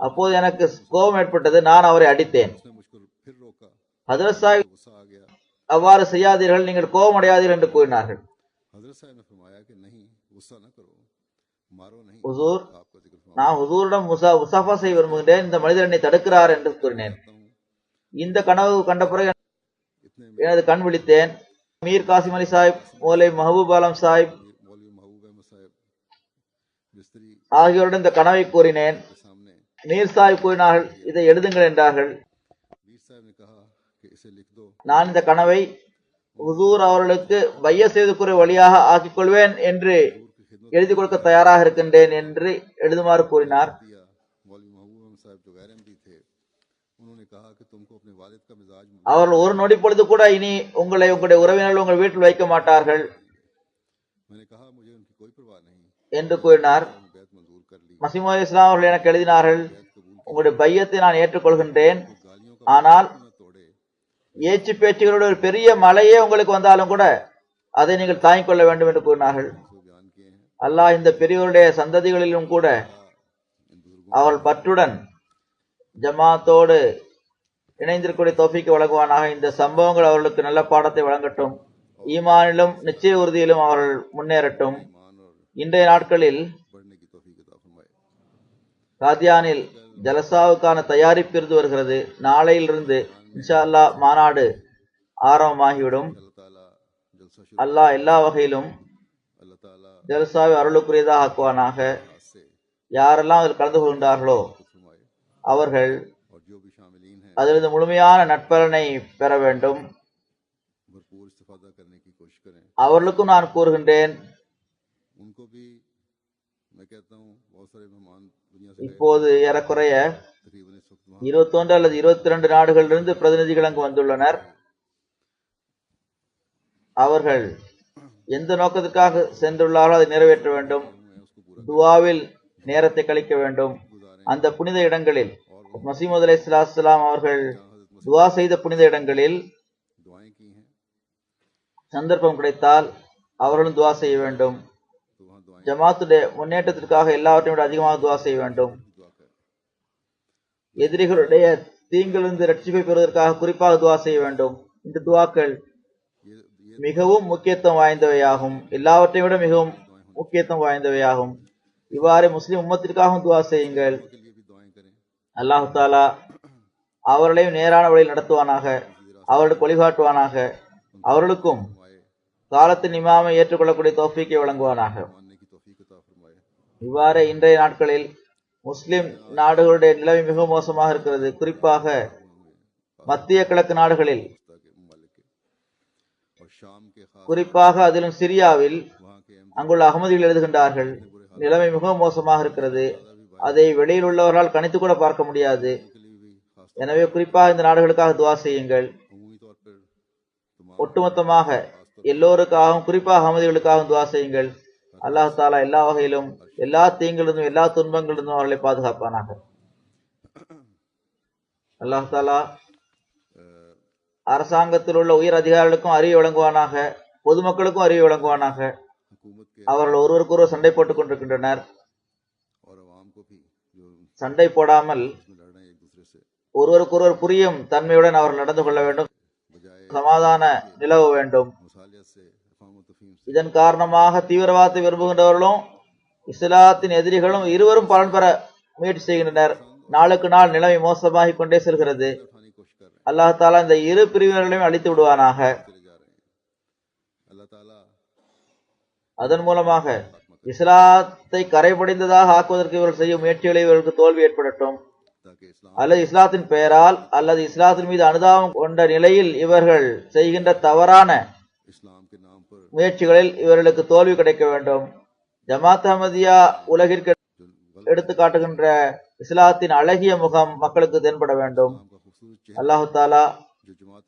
அப்போது எனக்கு கோபம் ஏற்பட்டது. நான் அவரை அடித்தேன். उसने मुझको फिर रोका ஹஜ்ரத் சாஹிப் गुस्सा आ गया அவ்வாறு செய்யாதீர்கள், நீங்கள் கோபம் அடையாதீர்கள் என்று கூறினார்கள். हजरत साहब ने फरमाया कि नहीं गुस्सा न करो मारो नहीं ஹுசூர், आपका जिक्र फरमाया நான் ஹுசூரிடம் முசாஃபா செய்ய விரும்புகின்றேன், இந்த மனிதர் என்னை தடுக்கிறார் என்று கூறினேன். இந்த கனவு கண்ட பிறகு इतने में எனது கண் விழித்தேன். மீர் காசிம் அலி சாஹிப், மௌலை மஹபூப் ஆலம் சாஹிப் मौलवी महबूब अहमद साहब मिस्त्री ஆகியோருடன் இந்த கனவை கூறினேன். के सामने மீர் சாஹிப் கூறினார்கள், இதை எழுதுங்கள் என்றார்கள். मीर साहब ने कहा कि इसे लिख दो நான் இந்த கனவை ஹுசூர் அவர்களுக்கு பைய செய்துக்குரிய வழியாக ஆக்கிக் கொள்வேன் என்று की खिदमत எழுதி கொடுக்க தயாராக இருக்கின்றேன் என்று எழுதுமாறு கூறினார். दिया मौलवी महबूब अहमद साहब जो गैर अहमदी थे उन्होंने कहा कि तुमको अपने वालिद का मिजाज அவர்கள் ஒரு நொடி பொழுது கூட இனி உங்களை உங்களுடைய உறவினர்கள் உங்கள் வீட்டில் வைக்க மாட்டார்கள் मैंने कहा मुझे उनकी कोई परवाह नहीं என்று கூறினார். मैंने बैत मंजूर कर ली மசீமது இஸ்லாம் அவர்கள் எனக்கு எழுதினார்கள், बैत कबूल உங்களுடைய பையத்தை நான் ஏற்றுக்கொள்கின்றேன். की गालियों का ஆனால் न तोड़े ஏச்சு பேச்சுகளோட ஒரு பெரிய மலையே உங்களுக்கு வந்தாலும் கூட அதை நீங்கள் தாங்கிக் கொள்ள வேண்டும் என்று கூறினார்கள். जो बयान किए हैं அல்லாஹ் இந்த பெரியவருடைய சந்ததிகளிலும் கூட इन बुजुर्गों அவர்கள் பற்றுடன் ஜமாத்தோடு இணைந்திருக்கக்கூடிய தௌஃபீக்கு வழங்குவானாக. இந்த சம்பவங்கள் அவர்களுக்கு நல்ல பாடத்தை வழங்கட்டும். ஈமானிலும் நிச்சய உறுதியிலும் அவர்கள் முன்னேறட்டும். ईमान और இன்றைய நாட்களில் बढ़ने की तौफीक अता फरमाए காதியானில் ஜலசாவுக்கான தயாரிப்பு இருந்து வருகிறது. நாளையிலிருந்து இன்ஷா அல்லாஹ் மாநாடு ஆரம்பமாகிவிடும். अल्लाह ताला जलसा शुरू அல்லாஹ் எல்லா வகையிலும் अल्लाह ताला ஜலசாவை அருளுக்குரியதாக ஆக்குவானாக. हाथ से யாரெல்லாம் அதில் கலந்து கொள்கின்றார்களோ खुद फरमाए அவர்கள் और जो भी शामिलीन हैं அதிலிருந்து முழுமையான நட்பலனை பெற வேண்டும். भरपूर इस्तिफादा करने की कोशिश करें அவர்களுக்கும் நான் கூறுகின்றேன், उनको भी मैं कहता हूँ बहुत सारे मेहमान दुनिया से गए இப்போது ஏறக்குறைய तकरीबन इस वक्त वहाँ 21 அல்லது 22 நாடுகளிலிருந்து பிரதிநிதிகள் அங்கு வந்துள்ளனர். அவர்கள் எந்த நோக்கத்திற்காக சென்றுள்ளார்களோ அதை நிறைவேற்ற வேண்டும். मैं उसको पूरा துவாவில் நேரத்தை கழிக்க வேண்டும். அந்த புனித இடங்களில் மசீமது அலைஹிஸ்ஸலாம் அவர்கள் துவா செய்த புனித இடங்களில் दुआएं की हैं சந்தர்ப்பம் கிடைத்தால் அவர்களும் துவா செய்ய வேண்டும். तो वहाँ दुआएं ஜமாத்துடைய முன்னேற்றத்திற்காக எல்லாவற்றையும் விட அதிகமாக துவா செய்ய வேண்டும். दुआ कर எதிரிகளுடைய தீங்கிலிருந்து ரட்சிப்பை பெறுவதற்காக குறிப்பாக துவா செய்ய வேண்டும். இந்த துவாக்கள் ये மிகவும் முக்கியத்துவம் வாய்ந்தவையாகும். எல்லாவற்றையும் விட மிகவும் முக்கியத்துவம் வாய்ந்தவையாகும். இவ்வாறு முஸ்லிம் உம்மத்திற்காகவும் துவா செய்யுங்கள். के लिए भी दुआएं करें அல்லாஹு தாலா அவர்களையும் நேரான வழியில் நடத்துவானாக, அவர்களுக்கு வழிகாட்டுவானாக, அவர்களுக்கும் फरमाए காலத்தின் இமாமை ஏற்றுக்கொள்ளக்கூடிய தௌஃபீக்கை வழங்குவானாக. मानने की तौफीक अता फरमाए இவ்வாறு இன்றைய நாட்களில் முஸ்லிம் நாடுகளுடைய நிலைமை மிகவும் மோசமாக இருக்கிறது. குறிப்பாக மத்திய கிழக்கு நாடுகளில், के ममालिक के और शाम के खास குறிப்பாக அதிலும் சிரியாவில் वहाँ के அங்குள்ள அகமதிகள் எழுதுகின்றார்கள், நிலைமை மிகவும் மோசமாக இருக்கிறது. அதை வெளியில் உள்ளவர்களால் கணித்து கூட பார்க்க முடியாது. के लिए भी खास எனவே குறிப்பாக இந்த நாடுகளுக்காக துவா செய்யுங்கள். अमूमी तौर पर तमाम ஒட்டுமொத்தமாக எல்லோருக்காகவும் குறிப்பாக அகமதிகளுக்காகவும் துவா செய்யுங்கள். அல்லாஹ் தாலா எல்லா வகையிலும் எல்லா தீங்கிலிருந்தும் எல்லா துன்பங்களிலிருந்தும் அவர்களை பாதுகாப்பானாக. அல்லாஹ் தாலா அரசாங்கத்தில் உள்ள உயர் அதிகாரிகளுக்கும் அறிவு வழங்குவானாக, பொதுமக்களுக்கும் அறிவு வழங்குவானாக. हुकूमत के அவர்கள் ஒருவருக்கொருவர் சண்டை போட்டுக் கொண்டிருக்கின்றனர். और अवाम को भी जो சண்டை போடாமல் इसमें लड़ रहे हैं एक दूसरे से ஒருவருக்கொருவர் புரியும் தன்மையுடன் அவர்கள் நடந்து கொள்ள வேண்டும். बजाय சமாதான நிலவ வேண்டும். मुसालियत से अफाम व तफहीम से இதன் காரணமாக தீவிரவாதத்தை விரும்புகின்றவர்களும் இஸ்லாத்தின் எதிரிகளும் இருவரும் பலன் பெற முயற்சி செய்கின்றனர். நாளுக்கு நாள் நிலைமை மோசமாகிக் கொண்டே செல்கிறது. उठाने की कोशिश कर रहे அல்லாஹ் தாலா இந்த இரு பிரிவினர்களையும் அழித்து விடுவானாக. हैं चले जा रहे हैं अल्लाह ताला அதன் மூலமாக இஸ்லாத்தை கரைபடிந்ததாக ஆக்குவதற்கு இவர்கள் செய்யும் முயற்சிகளை இவர்களுக்கு தோல்வி ஏற்படட்டும். ताकि इस्लाम அல்லது இஸ்லாத்தின் பெயரால் அல்லது இஸ்லாத்தின் மீது அனுதாபம் கொண்ட நிலையில் இவர்கள் செய்கின்ற தவறான इस्लाम के नाम पर முயற்சிகளில் இவர்களுக்கு தோல்வி கிடைக்க வேண்டும். ஜமாத் அஹ்மதியா உலகிற்கு எடுத்து காட்டுகின்ற இஸ்லாத்தின் அழகிய முகம் மக்களுக்கு தென்பட வேண்டும். அல்லாஹு தாலா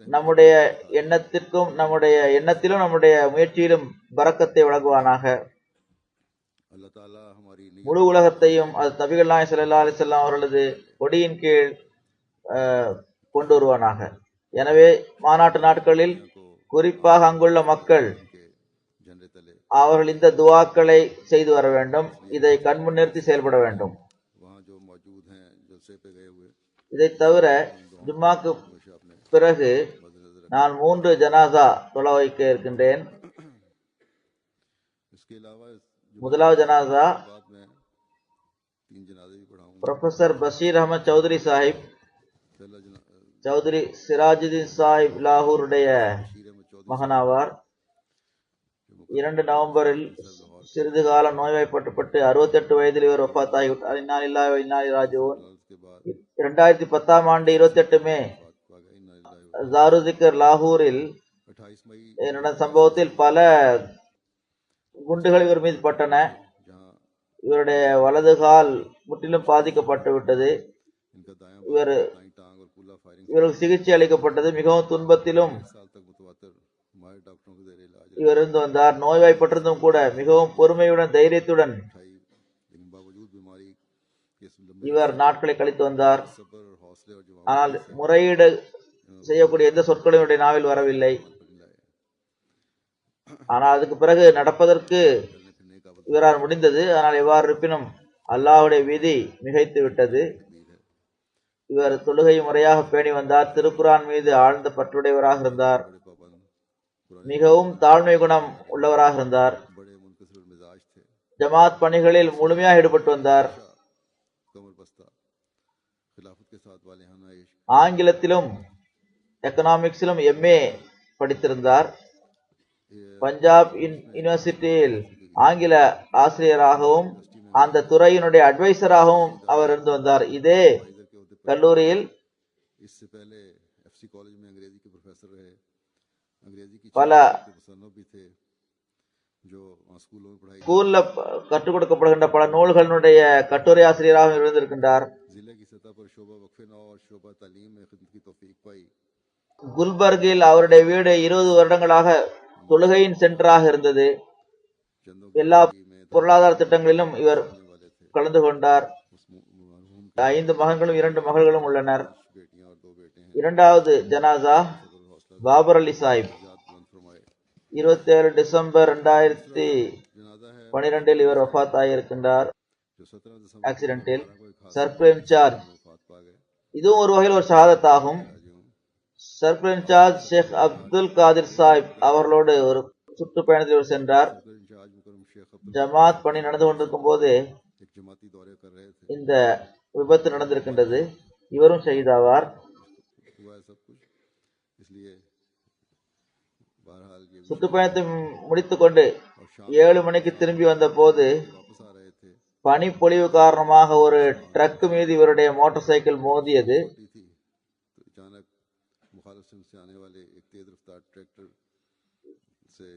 நம்முடைய எண்ணத்திற்கும் நம்முடைய எண்ணத்திலும் நம்முடைய முயற்சியிலும் பரக்கத்தை வழங்குவானாக. முழு உலகத்தையும் அது நபிகள் நாயகம் ஸல்லல்லாஹு அலைஹி வஸல்லம் அவர்களது கொடியின் கீழ் கொண்டு வருவானாக. எனவே மாநாட்டு நாட்களில் குறிப்பாக அங்குள்ள மக்கள் அவர்கள் இந்த துவாக்களை செய்து வர வேண்டும். இதை கண்முன்னிறுத்தி செயல்பட வேண்டும். இதை தவிர ஜும்மாக்கு பிறகு நான் 3 ஜனாசா தொழ வைக்க இருக்கின்றேன். முதலாவது ஜனாசா ப்ரொஃபசர் பஷீர் அஹமத் சௌத்ரி சாஹிப், சௌத்ரி சிராஜுதீன் சாஹிப் லாகூருடைய மகனாவார். 2 நவம்பரில் சிறிது காலம் நோய்வாய்ப்பட்டு 68 வயதில் இவர் வஃபாத்தாகிவிட்டார். இன்னா லில்லாஹி வ இன்னா இலைஹி ராஜிஊன். 2010ஆம் ஆண்டு 28 மே ஜாருதிக்கர் லாகூரில் நடந்த சம்பவத்தில் பல குண்டுகள் இவர் மீது பட்டன. இவருடைய வலது கால் முற்றிலும் பாதிக்கப்பட்டு விட்டது. இவருக்கு சிகிச்சை அளிக்கப்பட்டது. மிகவும் துன்பத்திலும் இவர் இருந்து வந்தார். நோய்வாய்ப்பட்டிருந்தும் கூட மிகவும் பொறுமையுடன் தைரியத்துடன் இவர் நாட்களை கழித்து வந்தார். ஆனால் முறையீடு செய்யக்கூடிய எந்த சொற்களும் இவருடைய நாவில் வரவில்லை. ஆனால் அதுக்கு பிறகு நடப்பதற்கு இவரால் முடிந்தது. ஆனால் எவ்வாறு இருப்பினும் அல்லாஹ்வுடைய விதி மிகைத்து விட்டது. இவர் தொழுகை முறையாக பேணி வந்தார். திருக்குரான் மீது ஆழ்ந்த பற்றுடையவராக இருந்தார். மிகவும் தாழ்மை குணம் உள்ளவராக இருந்தார். ஜமாத் பணிகளில் முழுமையாக ஈடுபட்டு வந்தார். ஆங்கிலத்திலும் எக்கனாமிக்ஸிலும் MA படித்திருந்தார். பஞ்சாப் யூனிவர்சிட்டியில் ஆங்கில ஆசிரியராகவும் அந்த துறையினுடைய அட்வைசராகவும் அவர் இருந்து வந்தார். இதே கல்லூரியில் பல ஸ்கூல்ல கற்றுக் கொடுக்கப்படுகின்ற பல நூல்களுடைய கட்டுரை ஆசிரியராகவும் இருந்திருக்கின்றார். குல்பர்கில் அவருடைய வீடு 20 வருடங்களாக தொழுகையின் சென்டராக இருந்தது. எல்லா பொருளாதார திட்டங்களிலும் இவர் கலந்து கொண்டார். 5 மகன்களும் 2 மகள்களும் உள்ளனர். இரண்டாவது ஜனாசா பாபர் அலி சாஹிப். 27 டிசம்பர் 2012 இவர் வஃபாத் ஆகியிருக்கின்றார் ஆக்சிடென்டில். சர்க்கிள் இன்சார்ஜ், இதுவும் ஒரு வகையில் ஒரு ஷஹாதத் ஆகும். சர்க்கிள் இன்சார்ஜ் ஷேக் அப்துல் காதிர் சாஹிப் அவர்களோடு ஒரு சுற்றுப்பயணத்தில் சென்றார். ஜமாத் பணி நடந்து கொண்டிருக்கும் போது இந்த விபத்து நடந்திருக்கின்றது. இவரும் ஷஹீதாவார். சுற்றுப்பயணத்தை முடித்துக் கொண்டு 7 மணிக்கு திரும்பி வந்த போது பனிப்பொழிவு காரணமாக ஒரு ட்ரக் மீது இவருடைய மோட்டார் சைக்கிள் மோதியது.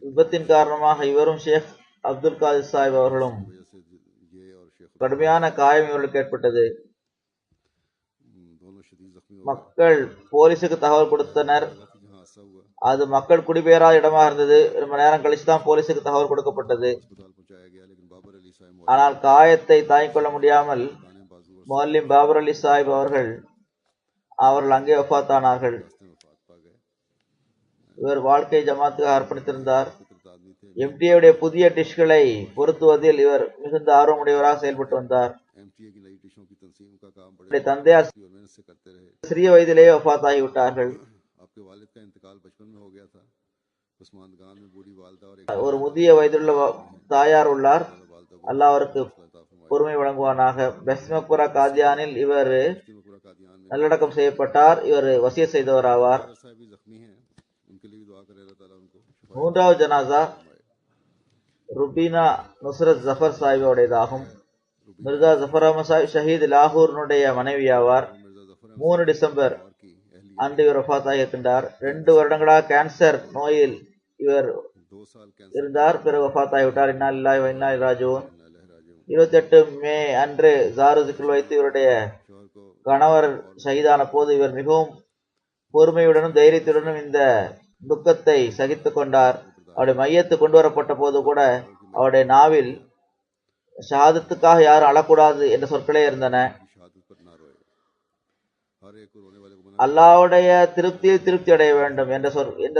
விபத்தின் காரணமாக இவரும் ஷேக் அப்துல் காதிர் சாஹிப் அவர்களும் கடுமையான காயம் இவர்களுக்கு ஏற்பட்டது. மக்கள் போலீசுக்கு தகவல் கொடுத்தனர். அது மக்கள் குடிபெயராத இடமாக இருந்தது. ரொம்ப நேரம் கழிச்சு தான் போலீசுக்கு தகவல் கொடுக்கப்பட்டது. ஆனால் காயத்தை தாங்கிக் கொள்ள முடியாமல் முஅல்லிம் பாபர் அலி சாஹிப் அவர்கள் அங்கே வஃபாத்தானார்கள். இவர் வாழ்க்கை ஜமாத்துக்கு அர்ப்பணித்திருந்தார். MTA புதிய டிஷ்களை பொருத்துவதில் இவர் மிகுந்த ஆர்வமுடையவராக செயல்பட்டு வந்தார். தந்தையார் சிறிய வயதிலேயே வஃபாத் ஆகிவிட்டார்கள். ஒரு முதிய வயதுள்ள தாயார் உள்ளார். அல்லாஹ் அவருக்கு பொறுமை வழங்குவானாக. பெஸ்மபுரா காதியானில் இவர் நல்லடக்கம் செய்யப்பட்டார். இவர் வசியத் செய்தவராவார். மூன்றாவது ஜனாசா ருபீனா நுஸ்ரத் ஜஃபர் சாஹிபுடையதாகும். மிர்சா ஜஃபர் அஹமத் சாஹிப் ஷஹீத் லாகூரினுடைய மனைவியாவார். 3 டிசம்பர் அன்று இவர் வஃபாத் ஆகியிருக்கின்றார். 2 வருடங்களாக கேன்சர் நோயில் இவர் 2 साल कैंसर இருந்தார். பிறகு வஃபாத் ஆகிவிட்டார். இன்னா லில்லாஹி வ இன்னா இலைஹி ராஜிஊன். लह राजू 28 மே அன்று ஜாரு ஜிக்ருல் வைத்து இவருடைய शोहर को கணவர் ஷஹீதான போது இவர் மிகவும் பொறுமையுடனும் தைரியத்துடனும் இந்த துக்கத்தை சகித்துக் கொண்டார். அவருடைய மையத்து கொண்டு வரப்பட்ட போது கூட அவருடைய நாவில் ஷஹாதத்துக்காக யாரும் அழக்கூடாது என்ற சொற்களே இருந்தன. शहादत पर ना रोए, हर एक को रोने वाले को मना அல்லாஹ்வுடைய திருப்தியில் திருப்தி அடைய வேண்டும் என்ற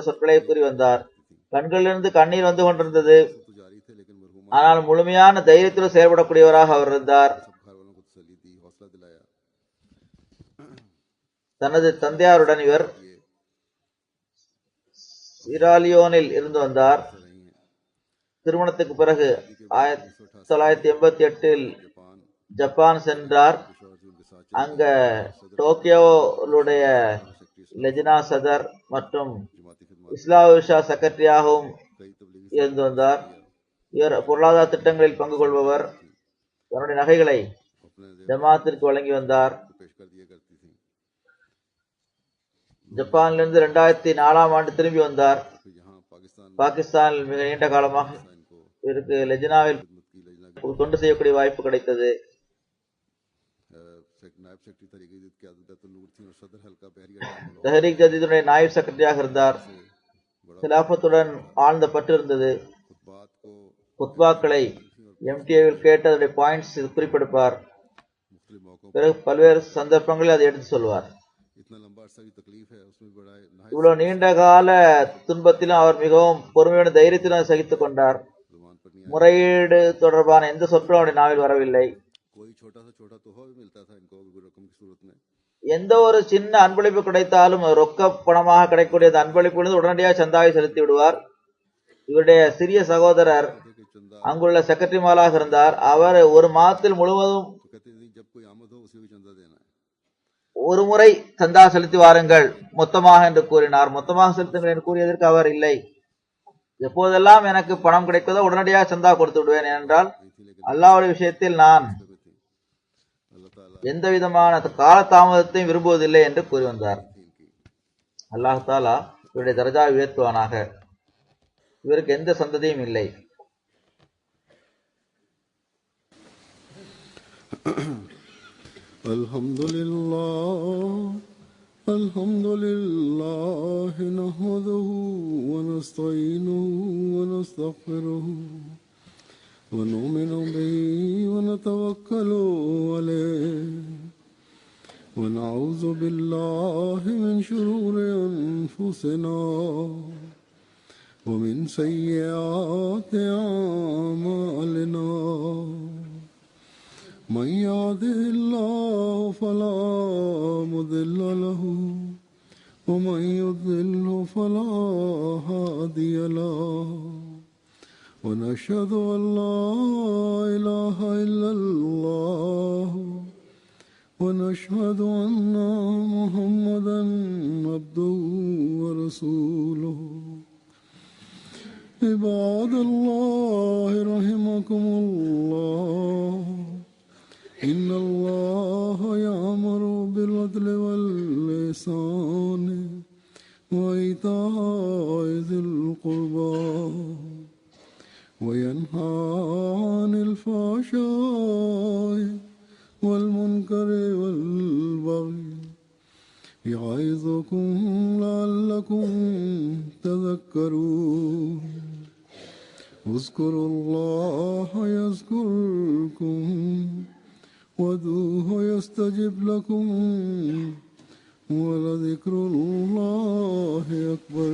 சொற்களை கூறி வந்தார். கண்களிலிருந்து கண்ணீர் வந்து கொண்டிருந்தது. तो जारी थे, लेकिन मरहुमा ஆனால் முழுமையான தைரியத்துடன் செயல்படக்கூடியவராக அவர் இருந்தார். सब घर वालों को तसल्ली दी, हौसला दिलाया। தனது தந்தையாருடன் இவர் ये சிராலியோனில் இருந்து வந்தார். ऐसा नहीं है। திருமணத்துக்கு பிறகு 1988 जापान ஜப்பான் சென்றார். के शोहर जी उनके साथ அங்க டோக்கியோவுடைய லெஜினா சதர் மற்றும் जमाती खिदमत இஸ்லாமிஷா செக்ரட்டரியாகவும் कई तबलीगी இருந்து வந்தார். இவர் பொருளாதார திட்டங்களில் பங்கு கொள்பவர். தன்னுடைய நகைகளை अपने ஜமாத்திற்கு வழங்கி வந்தார். को पेश कर दिया करती थी। ஜப்பானிலிருந்து 2004 ஆண்டு திரும்பி வந்தார். फिर यहाँ पाकिस्तान பாகிஸ்தானில் மிக நீண்ட காலமாக इनको இவருக்கு லெஜினாவில் खिदमत की लजना ஒரு தொண்டு செய்யக்கூடிய வாய்ப்பு கிடைத்தது. नायब सेक्रेटरी तहरीक जदीद की आदत नूर थी और सदर हल्का बहरिया தஹரீக் ஜதீதுடைய நாயிப் செக்ரட்டரியாக இருந்தார். கிலாஃபத்துடன் ஆழ்ந்த பற்று இருந்தது. खुतबात को குத்பாக்களை எம்டிஏவில் கேட்டு அதனுடைய பாயிண்ட்ஸ் குறிப்பெடுப்பார். मुख्तलिफ मौकों पर பிறகு பல்வேறு சந்தர்ப்பங்களில் அதை எடுத்து சொல்வார். इतना लंबा अरसा की तकलीफ है, उसमें बड़ा नाहिद இவ்வளவு நீண்ட கால துன்பத்திலும் அவர் மிகவும் பொறுமையுடன் தைரியத்திலும் சகித்துக் கொண்டார். जुबान पर नहीं முறையீடு தொடர்பான எந்த சொற்களும் அவருடைய நாவில் வரவில்லை. आया। कोई छोटा सा छोटा तोहफा भी मिलता था इनको भी रकम की सूरत में, எந்த ஒரு சின்ன அன்பளிப்பு கிடைத்தாலும் ரொக்க பணமாக கிடைக்கக்கூடிய அந்த அன்பளிப்பிலிருந்து உடனடியாக சந்தாவை செலுத்தி விடுவார். இவருடைய சிறிய சகோதரர் थे कि चंदा அங்குள்ள செக்ரட்டரிமாராக இருந்தார். அவர் ஒரு மாதத்தில் முழுவதும் तो कहते थे जब कोई आमद हो उसे भी चंदा देना है। ஒரு முறை சந்தா செலுத்தி வாருங்கள் மொத்தமாக என்று கூறினார். மொத்தமாக செலுத்துங்கள் என்று கூறியதற்கு அவர் இல்லை, எப்போதெல்லாம் எனக்கு பணம் கிடைக்கிறதோ உடனடியாக சந்தா கொடுத்து விடுவேன். ஏனென்றால் नहीं थी लेकिन அல்லாஹ்வுடைய விஷயத்தில் நான் में थी अल्लाह ताला எந்த விதமான கால தாமதத்தையும் விரும்புவதில்லை என்று கூறி வந்தார். थी इनकी। அல்லாஹ் தாலா இவருடைய தரஜா உயர்த்துவானாக. இவருக்கு எந்த சந்ததியும் இல்லை. الحمد لله نحمده ونستعينه ونستغفره ونؤمن به ونتوكل عليه ونعوذ بالله من شرور أنفسنا ومن سيئات أعمالنا من يهده الله فلا مضل له ومن يضلل فلا هادي له ونشهد أن لا إله إلا الله ونشهد أن محمدا عبده ورسوله عباد الله رحمكم الله إن الله يأمر بالعدل والإحسان وإيتاء ذي القربى وينهى عن الفحشاء والمنكر والبغي يعظكم لعلكم تذكرون اذكروا الله يذكركم وادعوه يستجب لكم ولذكر الله أكبر.